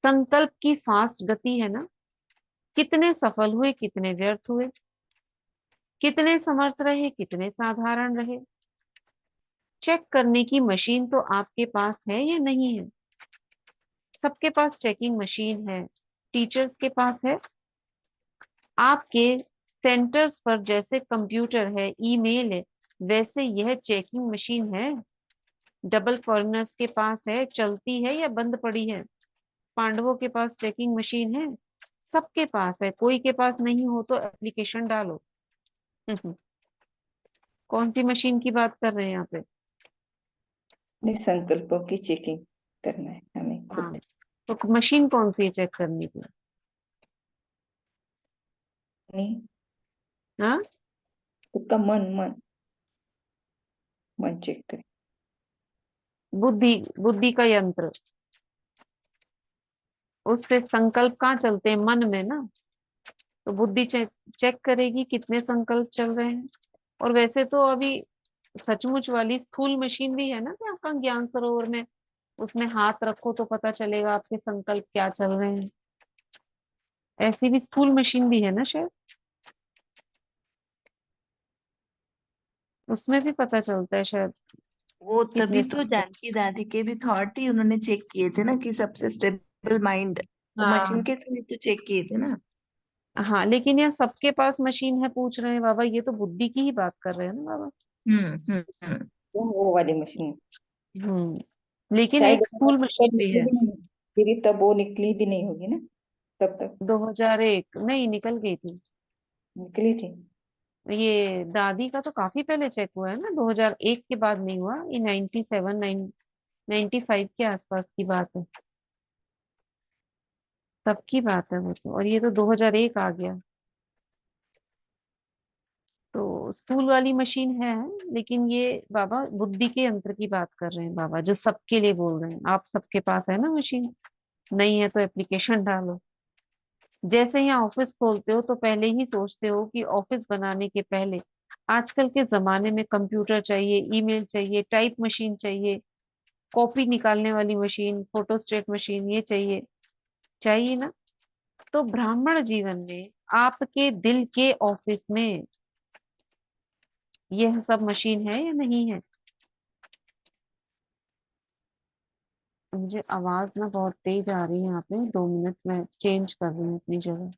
संकल्प की फास्ट गति है ना, कितने सफल हुए कितने व्यर्थ हुए, कितने समर्थ रहे कितने साधारण रहे। चेक करने की मशीन तो आपके पास है या नहीं है। सबके पास चेकिंग मशीन है, टीचर्स के पास है। आपके सेंटर्स पर जैसे कंप्यूटर है, ईमेल है, वैसे यह चेकिंग मशीन है। डबल फॉरेनर्स के पास है, चलती है या बंद पड़ी है। पांडवों के पास चेकिंग मशीन है, सबके पास है। कोई के पास नहीं हो तो एप्लीकेशन डालो। कौन सी मशीन की बात कर रहे हैं यहाँ पे। अपने संकल्पों की चेकिंग करना है हमें हाँ, खुद। तो मशीन कौन सी है चेक करने की। नहीं, हाँ, खुद का मन मन मन चेक करें। बुद्धि, बुद्धि का यंत्र। उससे संकल्प कहाँ चलते हैं, मन में ना। तो बुद्धि चेक करेगी कितने संकल्प चल रहे हैं। और वैसे तो अभी सचमुच वाली स्थूल मशीन भी है ना, कि आपका ज्ञान सरोवर में उसमें हाथ रखो तो पता चलेगा आपके संकल्प क्या चल रहे हैं। ऐसी भी स्थूल मशीन भी है ना शायद, उसमें भी पता चलता है शायद वो कितने तभी तो संकल्प। जानकी दादी के भी थॉट ही उन्होंने चेक किए थे ना, कि सबसे स्टेबल माइंड वो मशीन हाँ के थ्रू तो चेक किए थे ना। हाँ, लेकिन यहाँ सबके पास मशीन है पूछ रहे हैं बाबा, ये तो बुद्धि की ही बात कर रहे हैं ना बाबा। हम्म। वो वाली मशीन लेकिन शायद एक स्थूल तब मशीन भी निकली है। भी नहीं, दीदी तब वो निकली भी नहीं होगी ना, तब तक 2001 नहीं निकल गई थी। निकली थी। ये दादी का तो काफी पहले चेक हुआ है ना, 2001 के बाद नहीं हुआ। ये 97 95 के आसपास की बात है, तब की बात है वो तो। और ये तो 2001 आ गया। तो स्थूल वाली मशीन है, लेकिन ये बाबा बुद्धि के यंत्र की बात कर रहे हैं बाबा, जो सबके लिए बोल रहे हैं। आप सबके पास है ना मशीन, नहीं है तो एप्लीकेशन डालो। जैसे यहाँ ऑफिस खोलते हो तो पहले ही सोचते हो कि ऑफिस बनाने के पहले, आजकल के जमाने में कंप्यूटर चाहिए, ईमेल चाहिए, टाइप मशीन चाहिए, कॉपी निकालने वाली मशीन, फोटोस्टेट मशीन, ये चाहिए, चाहिए ना। तो ब्राह्मण जीवन में आपके दिल के ऑफिस में यह सब मशीन है या नहीं है। मुझे आवाज ना बहुत तेज आ रही है यहाँ पे, 2 मिनट में चेंज कर रही हूँ अपनी जगह।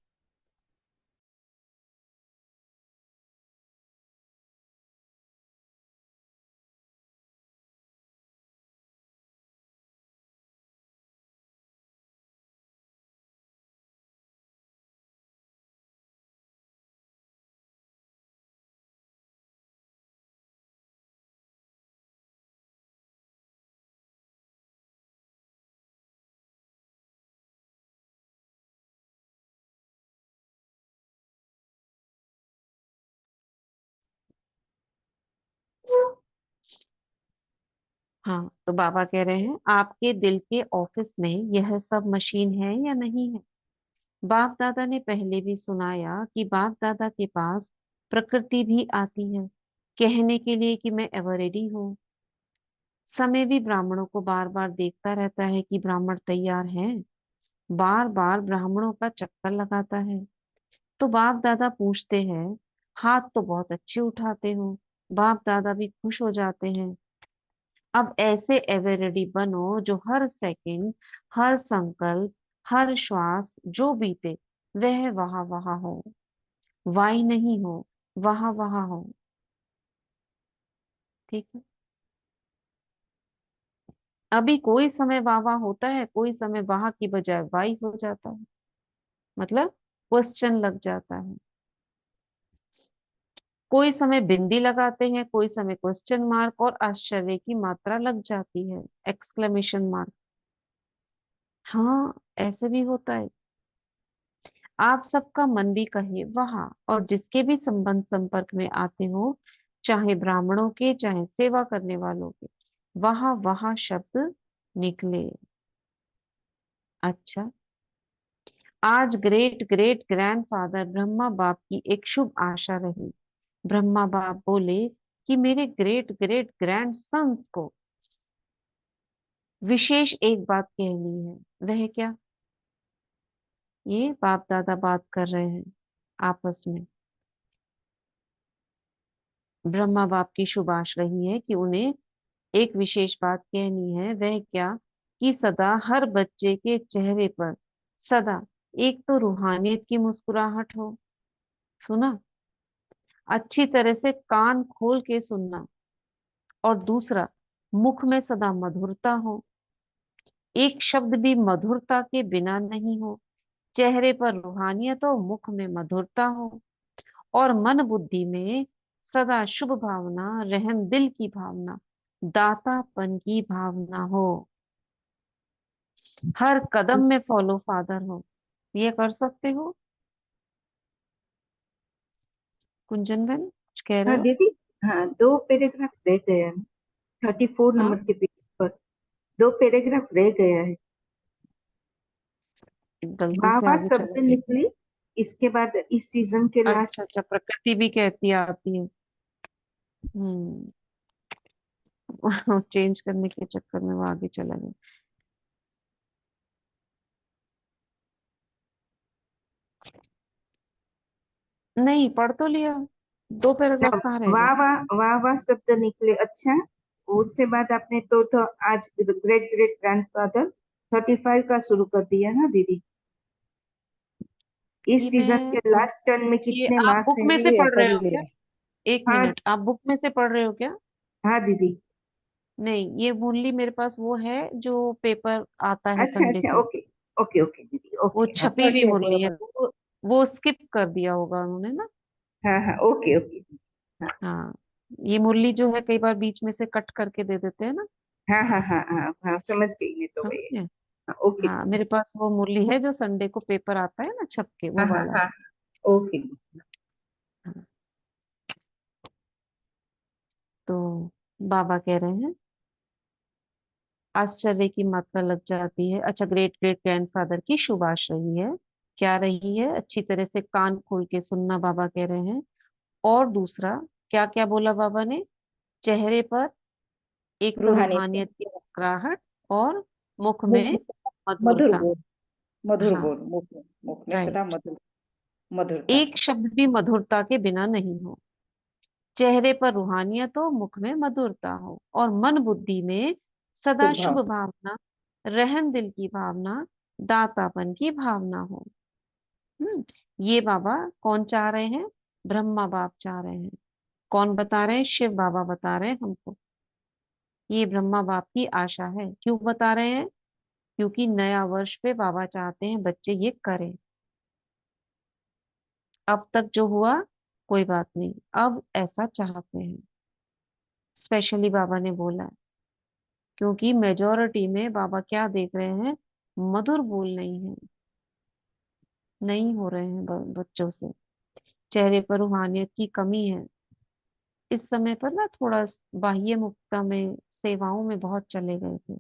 हाँ, तो बाबा कह रहे हैं आपके दिल के ऑफिस में यह सब मशीन है या नहीं है। बाप दादा ने पहले भी सुनाया कि बाप दादा के पास प्रकृति भी आती है, कहने के लिए कि मैं एवर रेडी हूँ। समय भी ब्राह्मणों को बार बार देखता रहता है कि ब्राह्मण तैयार हैं, बार बार ब्राह्मणों का चक्कर लगाता है। तो बाप दादा पूछते हैं, हाथ तो बहुत अच्छे उठाते हो। बाप दादा भी खुश हो जाते हैं। अब ऐसे एवर रेडी बनो जो हर सेकंड, हर संकल्प, हर श्वास जो बीते वह वहां वहां हो, वाई नहीं हो, वहां वहां हो। ठीक है। अभी कोई समय वाह होता है, कोई समय वाह की बजाय वाई हो जाता है, मतलब क्वेश्चन लग जाता है। कोई समय बिंदी लगाते हैं, कोई समय क्वेश्चन मार्क और आश्चर्य की मात्रा लग जाती है, एक्सक्लेमेशन मार्क। हाँ, ऐसे भी होता है। आप सबका मन भी कहे वहाँ, और जिसके भी संबंध संपर्क में आते हो, चाहे ब्राह्मणों के चाहे सेवा करने वालों के, वहाँ वहाँ शब्द निकले। अच्छा, आज ग्रेट ग्रेट ग्रैंडफादर ब्रह्मा बाप की एक शुभ आशा रही। ब्रह्मा बाप बोले कि मेरे ग्रेट ग्रेट ग्रैंड सन्स को विशेष एक बात कहनी है। वह क्या? ये बाप दादा बात कर रहे हैं आपस में। ब्रह्मा बाप की शुभ आशा रही है कि उन्हें एक विशेष बात कहनी है। वह क्या? कि सदा हर बच्चे के चेहरे पर सदा एक तो रूहानियत की मुस्कुराहट हो। सुना? अच्छी तरह से कान खोल के सुनना। और दूसरा, मुख में सदा मधुरता हो, एक शब्द भी मधुरता के बिना नहीं हो। चेहरे पर रूहानियत हो, मुख में मधुरता हो, और मन बुद्धि में सदा शुभ भावना, रहम दिल की भावना, दातापन की भावना हो। हर कदम में फॉलो फादर हो। ये कर सकते हो? कुंजन बहन कुछ कह रहे हाँ हो? दीदी। हाँ, दो पैराग्राफ रह गया है। 34 हाँ, नंबर के पेज पर दो पैराग्राफ रह गया है। गलती वाह से वाह आगे चला शब्द गया। निकले, इसके बाद इस सीजन के लास्ट। अच्छा अच्छा, प्रकृति भी कहती आती है। हम्म। चेंज करने के चक्कर में वो आगे चला गया। नहीं, पढ़ तो लिया। दो पैराग्राफ हाँ, कहाँ रह वाह गए? वाह वाह वाह शब्द निकले। अच्छा, उसके बाद आपने तो आज ग्रेट ग्रेट ग्रैंडफादर 35 का शुरू कर दिया ना दीदी। इस ये सीजन मैं के लास्ट टर्न में ये कितने आप मास बुक हैं? में पढ़ से लिया पढ़ रहे पढ़ हो क्या? लिया। एक हाँ। मिनट, आप बुक में से पढ़ रहे हो क्या? हाँ दीदी। नहीं, ये ओनली मेरे पास वो है जो पेपर आता है अच्छा संडे अच्छा, को। ओके ओके ओके दीदी, वो ओके हाँ। छपी पढ़ हुई लिया पूरा मुरली है, पढ़। तो वो स्किप कर दिया होगा उन्होंने ना। हाँ हाँ, ओके ओके। हाँ हाँ, ये मुरली जो है कई बार बीच में से कट करके दे देते हैं ना। हाँ हाँ हाँ हाँ हाँ, समझ गई मैं तो समझ भैया। गए? हाँ, ओके। हाँ, मेरे पास वो मुरली है जो संडे को पेपर आता है ना छप के, हाँ वो हाँ वाला है। हाँ, ओके। हाँ, तो बाबा कह रहे हैं, आश्चर्य की मात्रा लग जाती है। अच्छा, ग्रेट ग्रेट ग्रैंडफादर की शुभ आशा रही है। क्या रही है? अच्छी तरह से कान खोल के सुनना, बाबा कह रहे हैं। और दूसरा, क्या क्या बोला बाबा ने? चेहरे पर एक तो रूहानियत से रूहानियत की मुस्कुराहट, और मुख मुख में में मधुर मधुरता। बोल, मधुर हाँ, बोल, मुख में सदा राइट। मधुरता। एक शब्द भी मधुरता के बिना नहीं हो। चेहरे पर रूहानियत हो, मुख में मधुरता हो, और मन बुद्धि में सदा शुभ शुभ भाव। भावना, रहम दिल की भावना, दातापन की भावना हो। हम्म। ये बाबा कौन चाह रहे हैं? ब्रह्मा बाप चाह रहे हैं। कौन बता रहे हैं? शिव बाबा बता रहे हैं हमको। ये ब्रह्मा बाप की आशा है। क्यों बता रहे हैं? क्योंकि नया वर्ष पे बाबा चाहते हैं बच्चे ये करें। अब तक जो हुआ कोई बात नहीं, अब ऐसा चाहते हैं। स्पेशली बाबा ने बोला है, क्योंकि मेजोरिटी में बाबा क्या देख रहे हैं? मधुर बोल नहीं है, नहीं हो रहे हैं बच्चों से। चेहरे पर रूहानियत की कमी है। इस समय पर ना थोड़ा बाह्य मुक्ता में, सेवाओं में बहुत चले गए थे।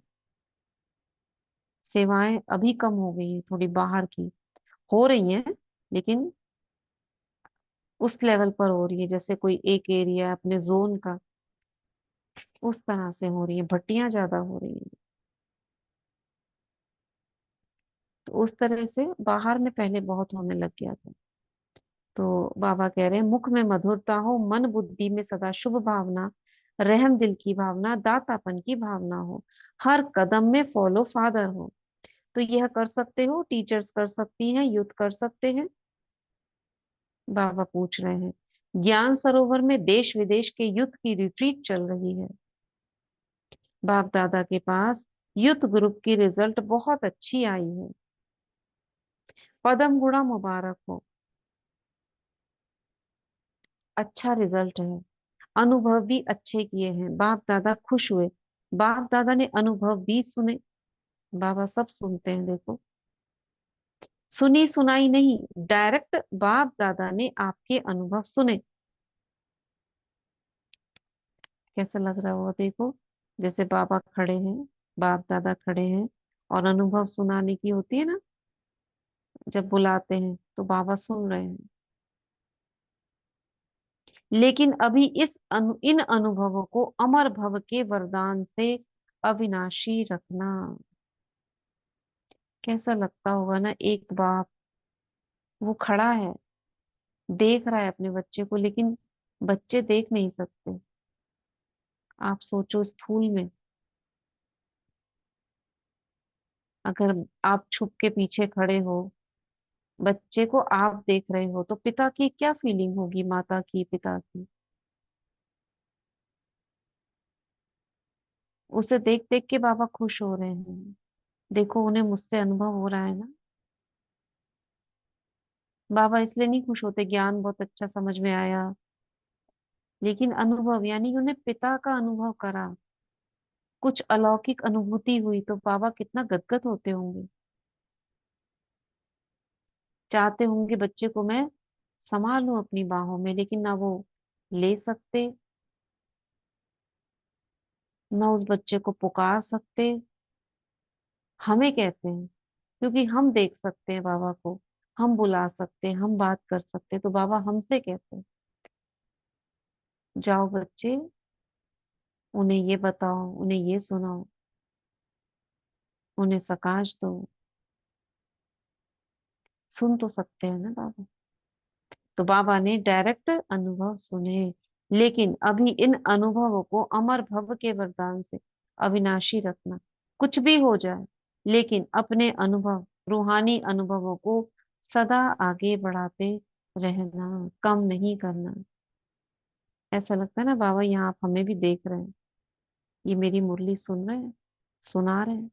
सेवाएं अभी कम हो गई हैं, थोड़ी बाहर की हो रही हैं, लेकिन उस लेवल पर हो रही है जैसे कोई एक एरिया अपने जोन का, उस तरह से हो रही है। भट्टियां ज्यादा हो रही हैं। तो तो उस तरह से बाहर में पहले बहुत होने लग गया था। तो बाबा कह रहे हैं मुख में मधुरता हो, मन बुद्धि में सदा शुभ भावना, रहम दिल की भावना, दातापन की भावना हो, हर कदम में फॉलो फादर हो। तो यह कर सकते हो, टीचर्स कर सकती हैं, यूथ कर सकते हैं। बाबा पूछ रहे हैं ज्ञान सरोवर में देश विदेश के यूथ की रिट्रीट चल रही है। बाप दादा के पास यूथ ग्रुप की रिजल्ट बहुत अच्छी आई है। पदम गुणा मुबारक हो, अच्छा रिजल्ट है। अनुभव भी अच्छे किए हैं, बाप दादा खुश हुए। बाप दादा ने अनुभव भी सुने। बाबा सब सुनते हैं, देखो सुनी सुनाई नहीं, डायरेक्ट बाप दादा ने आपके अनुभव सुने। कैसा लग रहा होगा देखो, जैसे बाबा खड़े हैं, बाप दादा खड़े हैं, और अनुभव सुनाने की होती है ना, जब बुलाते हैं तो बाबा सुन रहे हैं। लेकिन अभी इन अनुभवों को अमर भव के वरदान से अविनाशी रखना। कैसा लगता होगा ना, एक बाप वो खड़ा है, देख रहा है अपने बच्चे को, लेकिन बच्चे देख नहीं सकते। आप सोचो स्थूल में, अगर आप छुप के पीछे खड़े हो, बच्चे को आप देख रहे हो, तो पिता की क्या फीलिंग होगी, माता की, पिता की। उसे देख देख के बाबा खुश हो रहे हैं। देखो उन्हें मुझसे अनुभव हो रहा है ना। बाबा इसलिए नहीं खुश होते ज्ञान बहुत अच्छा समझ में आया, लेकिन अनुभव यानी कि उन्हें पिता का अनुभव करा, कुछ अलौकिक अनुभूति हुई, तो बाबा कितना गदगद होते होंगे। चाहते होंगे बच्चे को मैं संभालूं अपनी बाहों में, लेकिन ना वो ले सकते, ना उस बच्चे को पुकार सकते। हमें कहते हैं, क्योंकि हम देख सकते हैं बाबा को, हम बुला सकते हैं, हम बात कर सकते हैं, तो बाबा हमसे कहते हैं जाओ बच्चे, उन्हें ये बताओ, उन्हें ये सुनाओ, उन्हें सकाश दो। सुन तो सकते हैं ना बाबा। तो बाबा ने डायरेक्ट अनुभव सुने, लेकिन अभी इन अनुभवों को अमर भव के वरदान से अविनाशी रखना। कुछ भी हो जाए, लेकिन अपने अनुभव, रूहानी अनुभवों को सदा आगे बढ़ाते रहना, कम नहीं करना। ऐसा लगता है ना बाबा यहाँ आप हमें भी देख रहे हैं, ये मेरी मुरली सुन रहे हैं, सुना रहे हैं,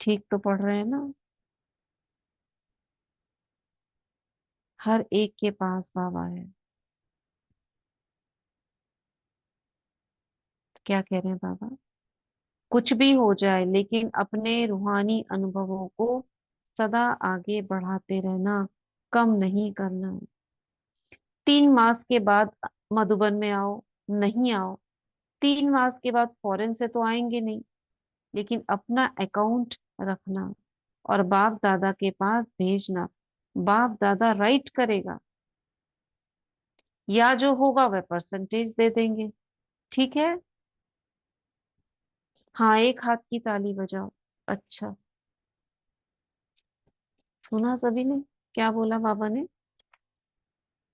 ठीक तो पढ़ रहे हैं ना। हर एक के पास बाबा है। क्या कह रहे हैं बाबा, कुछ भी हो जाए, लेकिन अपने रूहानी अनुभवों को सदा आगे बढ़ाते रहना, कम नहीं करना। 3 मास के बाद मधुबन में आओ, नहीं आओ, 3 मास के बाद फॉरेन से तो आएंगे नहीं, लेकिन अपना अकाउंट रखना और बाप दादा के पास भेजना। बाप दादा राइट करेगा, या जो होगा वह परसेंटेज दे देंगे। ठीक है। हाँ, एक हाथ की ताली बजाओ। अच्छा, सुना सभी ने, क्या बोला बाबा ने,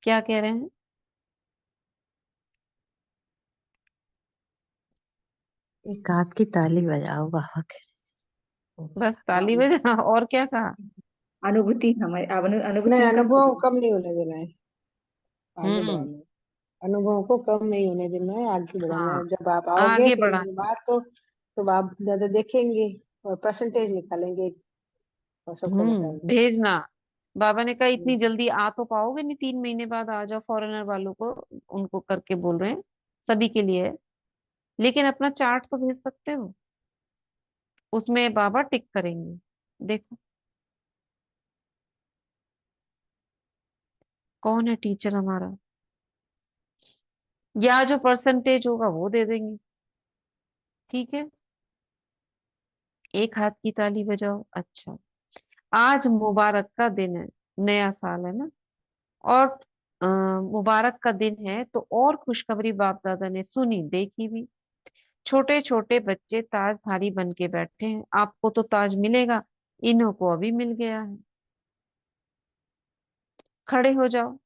क्या कह रहे हैं। एक हाथ की ताली बजाओ बाबा के। बस हाँ, ताली बजा और क्या कहा। अनुभूति हमारी नहीं, अनुभूति कम अनुभव होगी। कम नहीं होने देना है, आगे हम्म। बढ़ाना है। अनुभव को कम नहीं होने देना है, आगे बढ़ाना हाँ, है। जब आप आओगे आगे फिर बढ़ा। उसके बाद तो आप ज्यादा देखेंगे और परसेंटेज निकालेंगे और सबको बताएंगे। भेजना। बाबा ने कहा इतनी हम्म। जल्दी आ तो पाओगे नहीं, 3 महीने बाद आ जाओ, फॉरेनर वालों को, उनको करके बोल रहे हैं, सभी के लिए है। लेकिन अपना चार्ट तो भेज सकते हो, उसमें बाबा टिक करेंगे। देखो कौन है टीचर हमारा, या जो परसेंटेज होगा वो दे देंगे। ठीक है, एक हाथ की ताली बजाओ। अच्छा, आज मुबारक का दिन है, नया साल है ना, और मुबारक का दिन है, तो और खुशखबरी बाप दादा ने सुनी देखी भी। छोटे छोटे बच्चे ताजधारी बन के बैठे हैं, आपको तो ताज मिलेगा, इन्हों को अभी मिल गया है। खड़े हो जाओ,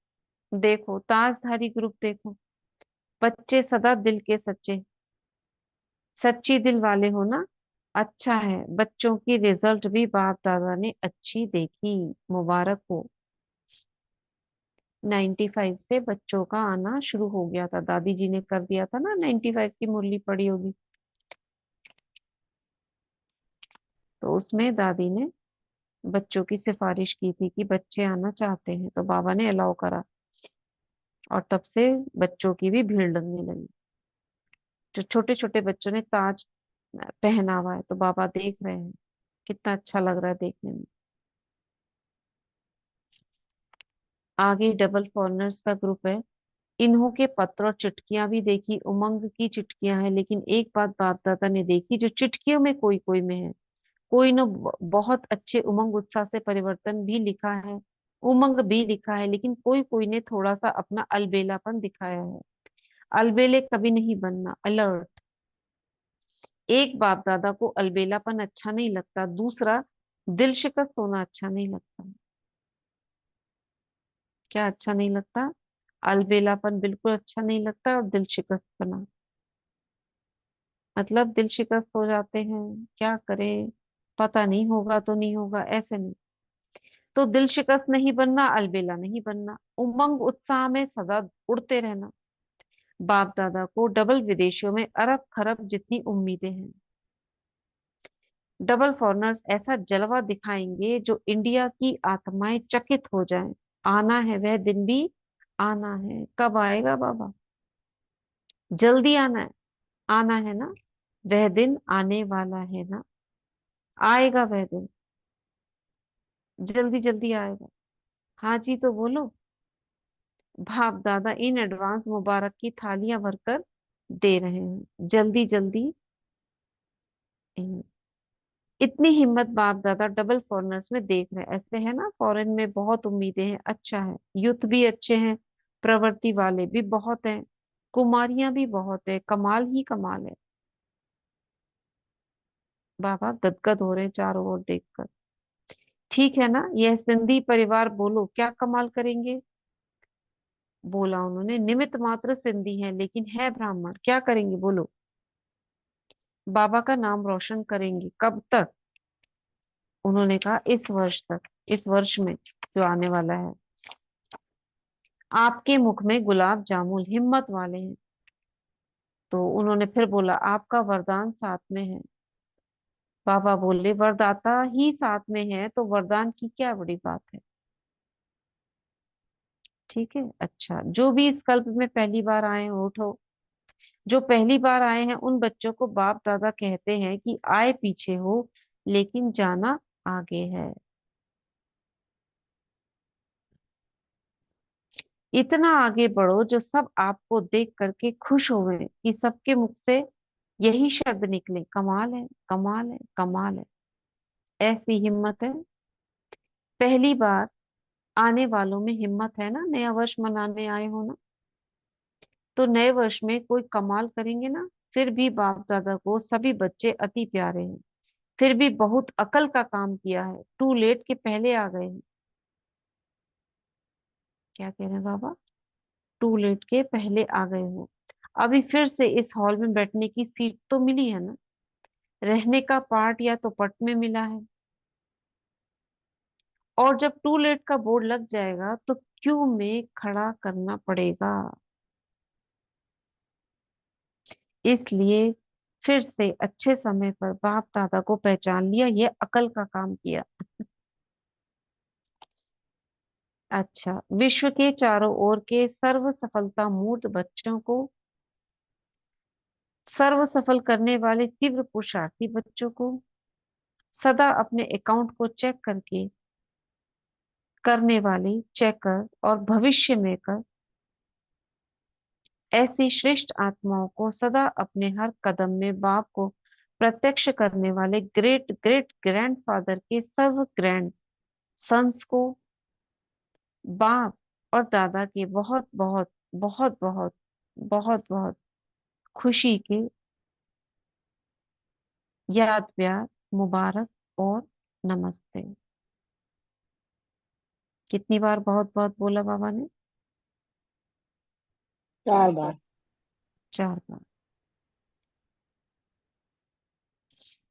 देखो ताजधारी ग्रुप देखो। बच्चे सदा दिल के सच्चे, सच्ची दिल वाले हो ना। अच्छा है, बच्चों की रिजल्ट भी बाप दादा ने अच्छी देखी, मुबारक हो। 95 से बच्चों का आना शुरू हो गया था, दादी जी ने कर दिया था ना, 95 की मुरली पड़ी होगी। तो उसमें दादी ने बच्चों की सिफारिश की थी कि बच्चे आना चाहते हैं, तो बाबा ने अलाउ करा। और तब से बच्चों की भी भीड़ लगने लगी। जो छोटे छोटे बच्चों ने ताज पहना हुआ है, तो बाबा देख रहे हैं कितना अच्छा लग रहा है देखने में। आगे डबल फॉरनर्स का ग्रुप है। इन्हों के पत्र और चिट्ठियां भी देखी, उमंग की चिट्ठियां हैं, लेकिन एक बात बाप दादा ने देखी, जो चिट्ठियों में कोई कोई में है, कोई ने बहुत अच्छे उमंग उत्साह से परिवर्तन भी लिखा है, उमंग भी लिखा है, लेकिन कोई कोई ने थोड़ा सा अपना अलबेलापन दिखाया है। अलबेले कभी नहीं बनना, अलर्ट। एक बाप दादा को अलबेलापन अच्छा नहीं लगता, दूसरा दिल शिकस्त होना अच्छा नहीं लगता। क्या अच्छा नहीं लगता? अलबेलापन बिल्कुल अच्छा नहीं लगता, और दिल शिकस्त बना, मतलब दिल शिकस्त हो जाते हैं, क्या करें, पता नहीं होगा तो नहीं होगा, ऐसे नहीं। तो दिल शिकस्त नहीं बनना, अलबेला नहीं बनना, उमंग उत्साह में सदा उड़ते रहना। बाप दादा को डबल विदेशियों में अरब खरब जितनी उम्मीदें हैं। डबल फॉरनर्स ऐसा जलवा दिखाएंगे जो इंडिया की आत्माएं चकित हो जाएं। आना है वह दिन भी, आना है। कब आएगा बाबा? जल्दी आना है ना? वह दिन आने वाला है ना? आएगा वह दिन, जल्दी जल्दी आएगा। हाँ जी, तो बोलो। बाप दादा इन एडवांस मुबारक की थालियां भरकर दे रहे हैं, जल्दी जल्दी। इतनी हिम्मत बाप दादा डबल फॉरेनर्स में देख रहे हैं। ऐसे है ना, फॉरेन में बहुत उम्मीदें हैं, अच्छा है, यूथ भी अच्छे हैं, प्रवृत्ति वाले भी बहुत हैं, कुमारियां भी बहुत है, कमाल ही कमाल है। बाबा गदगद हो रहे हैं चारों ओर देखकर। ठीक है ना, यह सिंधी परिवार, बोलो क्या कमाल करेंगे? बोला उन्होंने, निमित्त मात्र सिंधी है लेकिन है ब्राह्मण, क्या करेंगे बोलो? बाबा का नाम रोशन करेंगे। कब तक? उन्होंने कहा इस वर्ष तक, इस वर्ष में जो आने वाला है। आपके मुख में गुलाब जामुन, हिम्मत वाले हैं। तो उन्होंने फिर बोला, आपका वरदान साथ में है। बाबा बोले, वरदाता ही साथ में है तो वरदान की क्या बड़ी बात है। ठीक है, अच्छा, जो भी इस कल्प में पहली बार आए हो उठो। जो पहली बार आए हैं उन बच्चों को बाप दादा कहते हैं कि आए पीछे हो लेकिन जाना आगे है। इतना आगे बढ़ो जो सब आपको देख करके खुश होवे, कि सबके मुख से यही शब्द निकले, कमाल है, कमाल है, कमाल है। ऐसी हिम्मत है। पहली बार आने वालों में हिम्मत है ना, नया वर्ष मनाने आए हो ना, तो नए वर्ष में कोई कमाल करेंगे ना। फिर भी बाप दादा को सभी बच्चे अति प्यारे हैं, फिर भी बहुत अकल का काम किया है, टू लेट के पहले आ गए हैं। क्या कह रहे हैं बाबा? टू लेट के पहले आ गए हो। अभी फिर से इस हॉल में बैठने की सीट तो मिली है ना, रहने का पार्ट या तो पट में मिला है। और जब टू लेट का बोर्ड लग जाएगा तो क्यू में खड़ा करना पड़ेगा। इसलिए फिर से अच्छे समय पर बाप दादा को पहचान लिया, ये अकल का काम किया। अच्छा, विश्व के चारों ओर के सर्व सफलता मूर्त बच्चों को, सर्व सफल करने वाले तीव्र पुरुषार्थी बच्चों को, सदा अपने अकाउंट को चेक करके करने वाले चेकर और भविष्य में कर, ऐसी श्रेष्ठ आत्माओं को, सदा अपने हर कदम में बाप को प्रत्यक्ष करने वाले ग्रेट ग्रेट ग्रैंडफादर के सर्व ग्रैंड सन्स को, बाप और दादा के बहुत बहुत बहुत बहुत बहुत बहुत खुशी के याद प्यार, मुबारक और नमस्ते। कितनी बार बहुत बहुत बोला बाबा ने? 4 बार। 4 बार।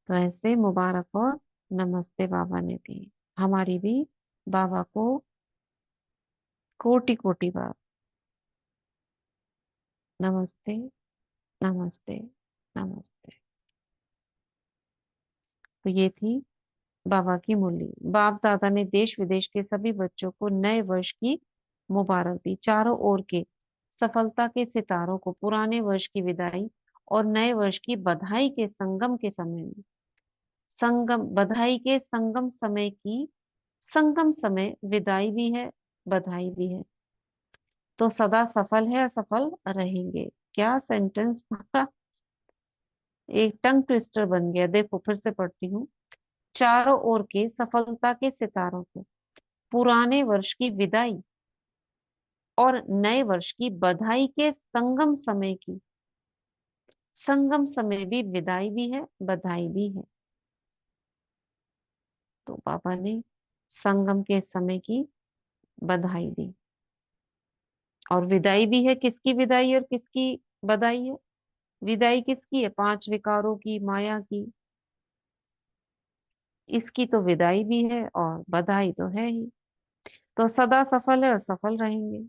तो ऐसे मुबारक और नमस्ते बाबा ने दी। हमारी भी बाबा को कोटि कोटि बार नमस्ते, नमस्ते, नमस्ते। तो ये थी बाबा की मुरली। बाप दादा ने देश विदेश के सभी बच्चों को नए वर्ष की मुबारक दी। चारों ओर के सफलता के सितारों को पुराने वर्ष की विदाई और नए वर्ष की बधाई के संगम के समय में, संगम बधाई के संगम समय की, संगम समय विदाई भी है, बधाई भी है। तो सदा सफल है, असफल रहेंगे। क्या सेंटेंस पूरा एक टंग ट्विस्टर बन गया। देखो फिर से पढ़ती हूँ। चारों ओर के सफलता के सितारों को पुराने वर्ष की विदाई और नए वर्ष की बधाई के संगम समय की, संगम समय भी विदाई भी है, बधाई भी है। तो पापा ने संगम के समय की बधाई दी और विदाई भी है। किसकी विदाई और किसकी बधाई है? विदाई किसकी है? 5 विकारों की, माया की। इसकी तो विदाई भी है और बधाई तो है ही। तो सदा सफल है और सफल रहेंगे।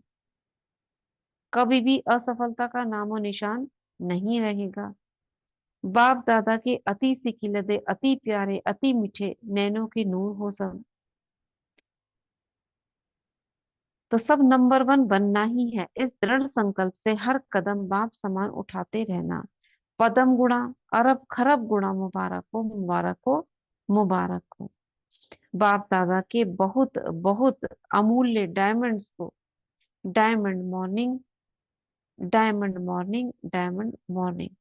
कभी भी असफलता का नामो निशान नहीं रहेगा। बाप दादा के अति सिकिलदे, अति प्यारे, अति मीठे नैनों के नूर हो सब। तो सब नंबर 1 बनना ही है। इस दृढ़ संकल्प से हर कदम बाप समान उठाते रहना। पदम गुणा, अरब खरब गुणा मुबारक हो, मुबारक हो, मुबारक हो। बाप दादा के बहुत बहुत अमूल्य डायमंड्स को, diamond morning, diamond morning, diamond morning.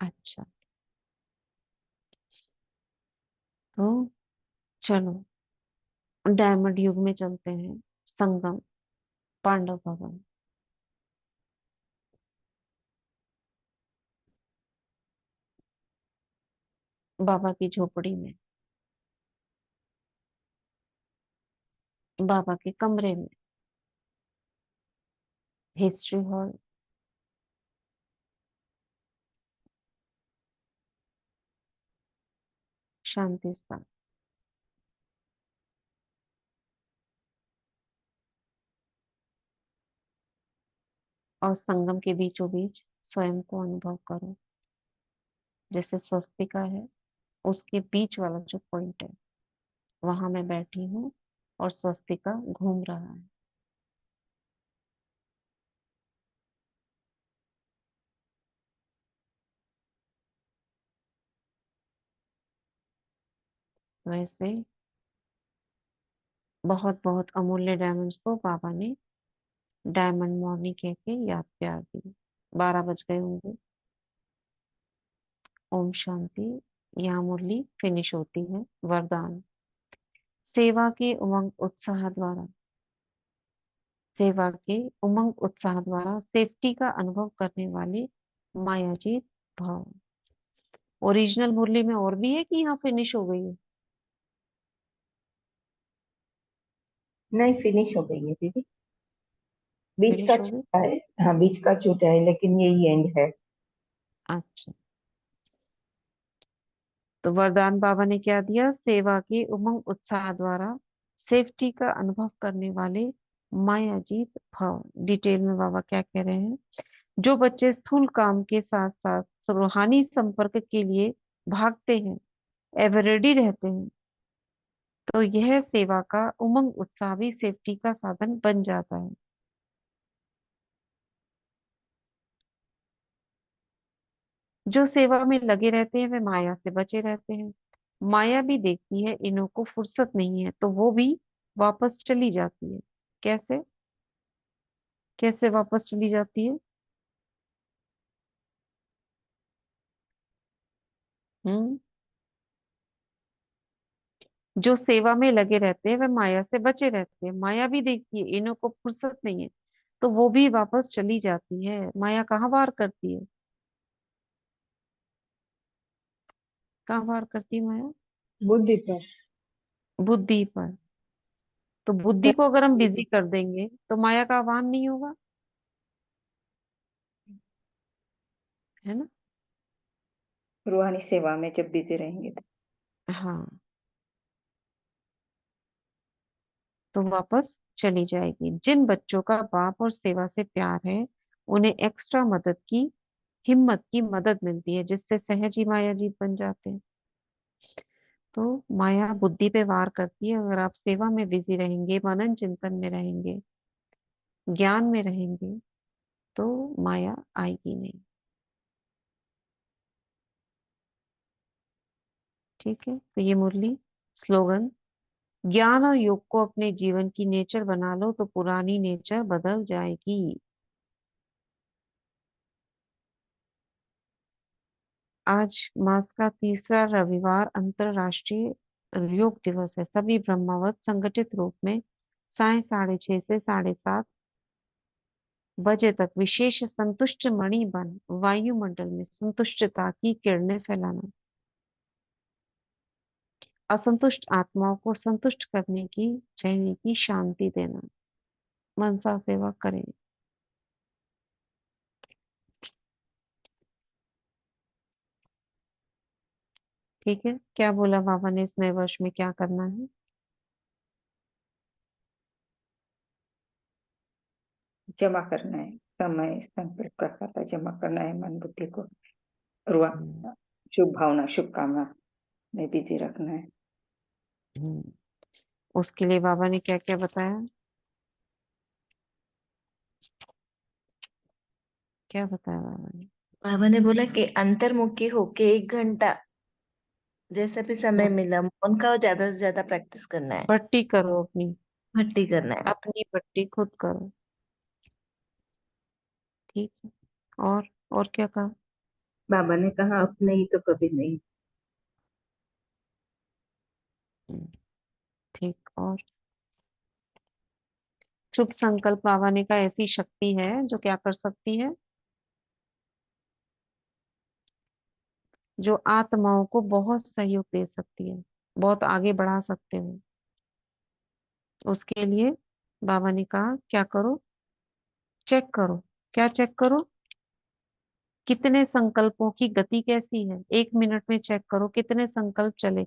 अच्छा, तो चलो डायमंड युग में चलते हैं। संगम, पांडव भवन। बाबा की झोपड़ी में, बाबा के कमरे में, हिस्ट्री हॉल, शांति स्थान। और संगम के बीचों बीच स्वयं को अनुभव करो। जैसे स्वस्तिका है, उसके बीच वाला जो पॉइंट है, वहां मैं बैठी हूँ और स्वस्तिका घूम रहा है। वैसे बहुत बहुत अमूल्य डायमंड्स को बाबा ने डायमंड मॉर्निंग कह के याद प्यार दी। 12 बज गए होंगे। ओम शांति। यहाँ मुरली फिनिश होती है। वरदान। सेवा के उमंग उत्साह द्वारा, सेवा के उमंग उत्साह द्वारा सेफ्टी का अनुभव करने वाले मायाजीत भाव। ओरिजिनल मुरली में और भी है कि यहाँ फिनिश हो गई है? नहीं, फिनिश हो गई है दीदी। बीच का फिनिश हो गई। छूटा है। हाँ, बीच का छूटा है, लेकिन यही एंड है। अच्छा, तो वरदान बाबा ने क्या दिया? सेवा के उमंग उत्साह द्वारा सेफ्टी का अनुभव करने वाले मायाजीत भाव। डिटेल में बाबा क्या कह रहे हैं? जो बच्चे स्थूल काम के साथ साथ रूहानी संपर्क के लिए भागते हैं, एवर रेडी रहते हैं, तो यह सेवा का उमंग उत्साह भी सेफ्टी का साधन बन जाता है। जो सेवा में लगे रहते हैं वे माया से बचे रहते हैं। माया भी देखती है इन्हों को फुर्सत नहीं है, तो वो भी वापस चली जाती है। कैसे? कैसे वापस चली जाती है? हम्म। जो सेवा में लगे रहते हैं वे माया से बचे रहते हैं। माया भी देखती है इन्हों को फुर्सत नहीं है, तो वो भी वापस चली जाती है। माया कहाँ वार करती है? कहाँ वार करती है माया? बुद्धि पर। बुद्धि पर। तो बुद्धि को अगर हम बिजी कर देंगे तो माया का आह्वान नहीं होगा, है ना? रूहानी सेवा में जब बिजी रहेंगे तो। हाँ, तो वापस चली जाएगी। जिन बच्चों का बाप और सेवा से प्यार है उन्हें एक्स्ट्रा मदद की, हिम्मत की मदद मिलती है, जिससे सहज ही माया जीत बन जाते हैं। तो माया बुद्धि पे वार करती है। अगर आप सेवा में बिजी रहेंगे, मनन चिंतन में रहेंगे, ज्ञान में रहेंगे, तो माया आएगी नहीं। ठीक है, तो ये मुरली स्लोगन, ज्ञान और योग को अपने जीवन की नेचर बना लो तो पुरानी नेचर बदल जाएगी। आज मास का तीसरा रविवार अंतरराष्ट्रीय योग दिवस है। सभी ब्रह्मावत संगठित रूप में साय 6:30 से 7:30 बजे तक विशेष संतुष्ट मणि बन वायुमंडल में संतुष्टता की किरणें फैलाना, असंतुष्ट आत्माओं को संतुष्ट करने की, रहने की शांति देना। मनसा सेवा करें। ठीक है, क्या बोला बाबा ने इस नए वर्ष में क्या करना है? जमा करना है समय, संकल्प का खाता जमा करना है, मन बुद्धि को रुआ हम्म, शुभ भावना शुभ कामना में बिजी रखना है। हम्म। उसके लिए बाबा ने क्या क्या बताया? क्या बताया बाबा ने? बाबा ने बोला कि अंतर्मुखी होके 1 घंटा जैसा भी समय मिला मौन का ज्यादा से ज्यादा प्रैक्टिस करना है। पट्टी करो अपनी, भट्टी करना है। अपनी पट्टी खुद करो। ठीक है। और क्या कहा? बाबा ने कहा अपने ही तो कभी नहीं। हम्म, ठीक। और शुभ संकल्प बाबा ने कहा ऐसी शक्ति है जो क्या कर सकती है, जो आत्माओं को बहुत सहयोग दे सकती है, बहुत आगे बढ़ा सकते हो। उसके लिए बाबा ने कहा क्या करो, चेक करो। क्या चेक करो? कितने संकल्पों की गति कैसी है। 1 मिनट में चेक करो कितने संकल्प चले,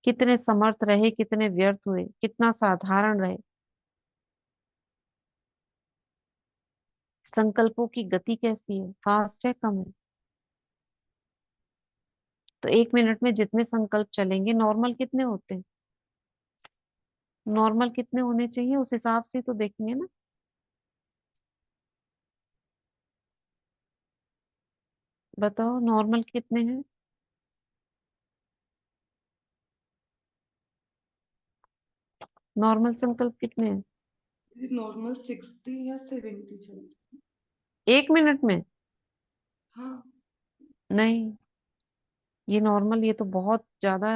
कितने समर्थ रहे, कितने व्यर्थ हुए, कितना साधारण रहे। संकल्पों की गति कैसी है, फास्ट है कम है? तो 1 मिनट में जितने संकल्प चलेंगे, नॉर्मल कितने होते हैं, नॉर्मल कितने होने चाहिए, उस हिसाब से तो देखेंगे ना। बताओ नॉर्मल कितने हैं? नॉर्मल संकल्प कितने हैं नॉर्मल 60 या 70 चल। 1 मिनट में? हाँ। नहीं, ये नॉर्मल, ये तो बहुत ज्यादा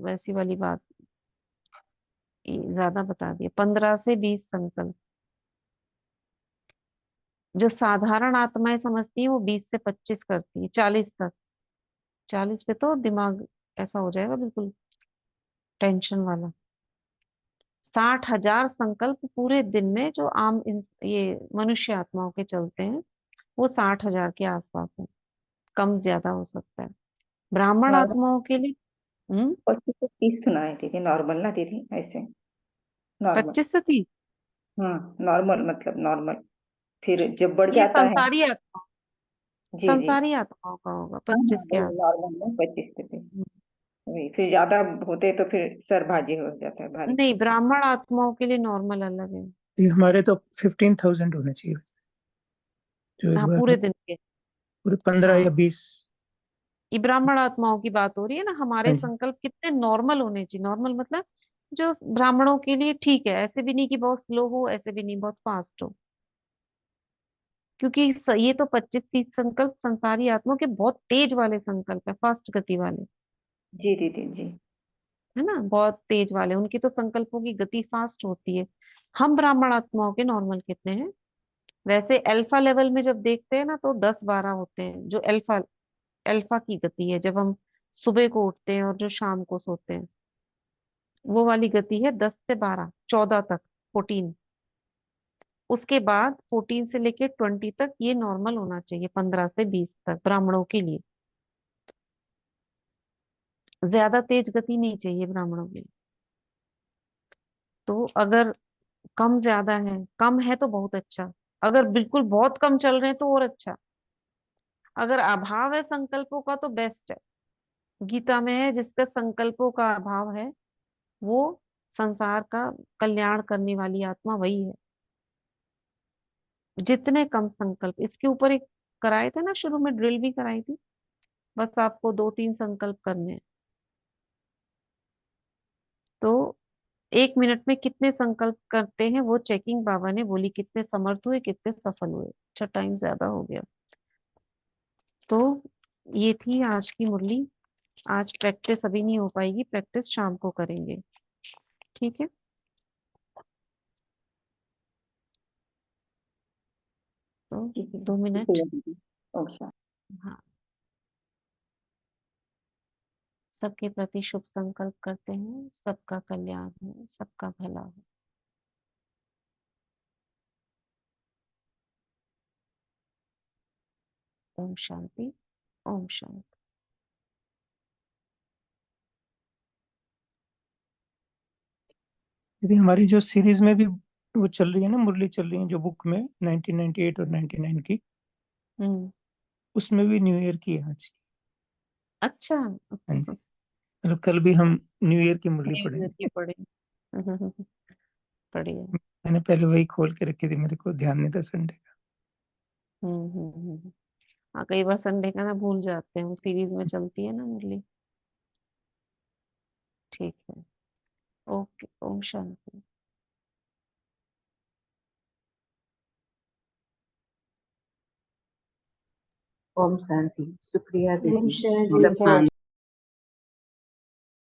वैसी वाली बात, ये ज्यादा बता दिया। 15 से 20 संकल्प। जो साधारण आत्माएं समझती हैं वो 20 से 25 करती है, 40 तक। 40 पे तो दिमाग ऐसा हो जाएगा बिल्कुल टेंशन वाला। 60,000 संकल्प पूरे दिन में जो ये मनुष्य आत्माओं के चलते हैं, वो 60,000 के आसपास है। कम ज्यादा हो सकता है ब्राह्मण नॉर्मल आत्माओं के लिए। 25 से 30 सुना है दीदी, नॉर्मल ना दीदी, ऐसे नॉर्मल। 25 से 30। हाँ नॉर्मल मतलब नॉर्मल, फिर जब बढ़ ये जाता है। संसारी आत्मा, जी जी। संसारी आत्माओं का होगा हाँ हाँ 25 के वही आस। नॉर्मल में 25 से 30। वही फिर ज्यादा होते तो फिर सर भाजी हो जाता है, भारी। नहीं, ब्राह्मण आत्माओं के लिए नॉर्मल अलग है। ये हमारे तो 15,000 होने चाहिए, जो एक हाँ, बार पूरे दिन के। पूरे 15 या 20। ये ब्राह्मण आत्माओं की बात हो रही है ना। हाँ हमारे जी। संकल्प कितने नॉर्मल होने चाहिए, नॉर्मल मतलब जो ब्राह्मणों के लिए ठीक है, ऐसे भी नहीं कि बहुत स्लो हो, ऐसे भी नहीं बहुत फास्ट हो। क्योंकि ये तो 25-30 संकल्प संसारी आत्माओं के बहुत तेज वाले संकल्प है, फास्ट गति वाले, जी दीदी जी। है ना, बहुत तेज वाले। उनकी तो संकल्पों की गति फास्ट होती है। हम ब्राह्मण आत्माओं के नॉर्मल कितने हैं? वैसे अल्फा लेवल में जब देखते हैं ना तो 10-12 होते हैं, जो अल्फा अल्फा की गति है। जब हम सुबह को उठते हैं और जो शाम को सोते हैं, वो वाली गति है 10 से 12, 14 तक, 14। उसके बाद 14 से लेके 20 तक ये नॉर्मल होना चाहिए, 15 से 20 तक ब्राह्मणों के लिए। ज्यादा तेज गति नहीं चाहिए ब्राह्मणों के लिए। तो अगर कम ज्यादा है, कम है तो बहुत अच्छा, अगर बिल्कुल बहुत कम चल रहे हैं तो और अच्छा, अगर अभाव है संकल्पों का तो बेस्ट है। गीता में है जिसका संकल्पों का अभाव है वो संसार का कल्याण करने वाली आत्मा वही है। जितने कम संकल्प, इसके ऊपर एक कराए थे ना, शुरू में ड्रिल भी कराई थी। बस आपको 2-3 संकल्प करने हैं। तो 1 मिनट में कितने संकल्प करते हैं वो चेकिंग बाबा ने बोली, कितने समर्थ हुए, कितने सफल हुए। अच्छा, टाइम ज्यादा हो गया। तो ये थी आज की मुरली। आज प्रैक्टिस अभी नहीं हो पाएगी, प्रैक्टिस शाम को करेंगे, ठीक है। तो 2 मिनट। शुक्रिया दीदी। ओम शांति। हाँ, सबके प्रति शुभ संकल्प करते हैं, सबका कल्याण हो, सबका भला हो। ओम शांति। ओम शांति। यदि हमारी जो सीरीज में भी वो चल रही है ना, मुरली चल रही है जो बुक में 1998 और 99 की, हम्म। उसमें भी न्यू ईयर की है आज। अच्छा। हाँ जी, मतलब कल भी हम न्यू ईयर की मुरली न्यू ईयर की पढ़ेंगे। पढ़े। बढ़िया। मैंने पहले वही खोल के रखी थी, मेरे को ध्यान नहीं था संडे का। हाँ, कई बार संडे का ना भूल जाते हैं, वो सीरीज में चलती है ना मुरली। ठीक है। ओके, ओम शांति। ओम शांति। शुक्रिया ओम दीदी। शांति। मतलब थैंक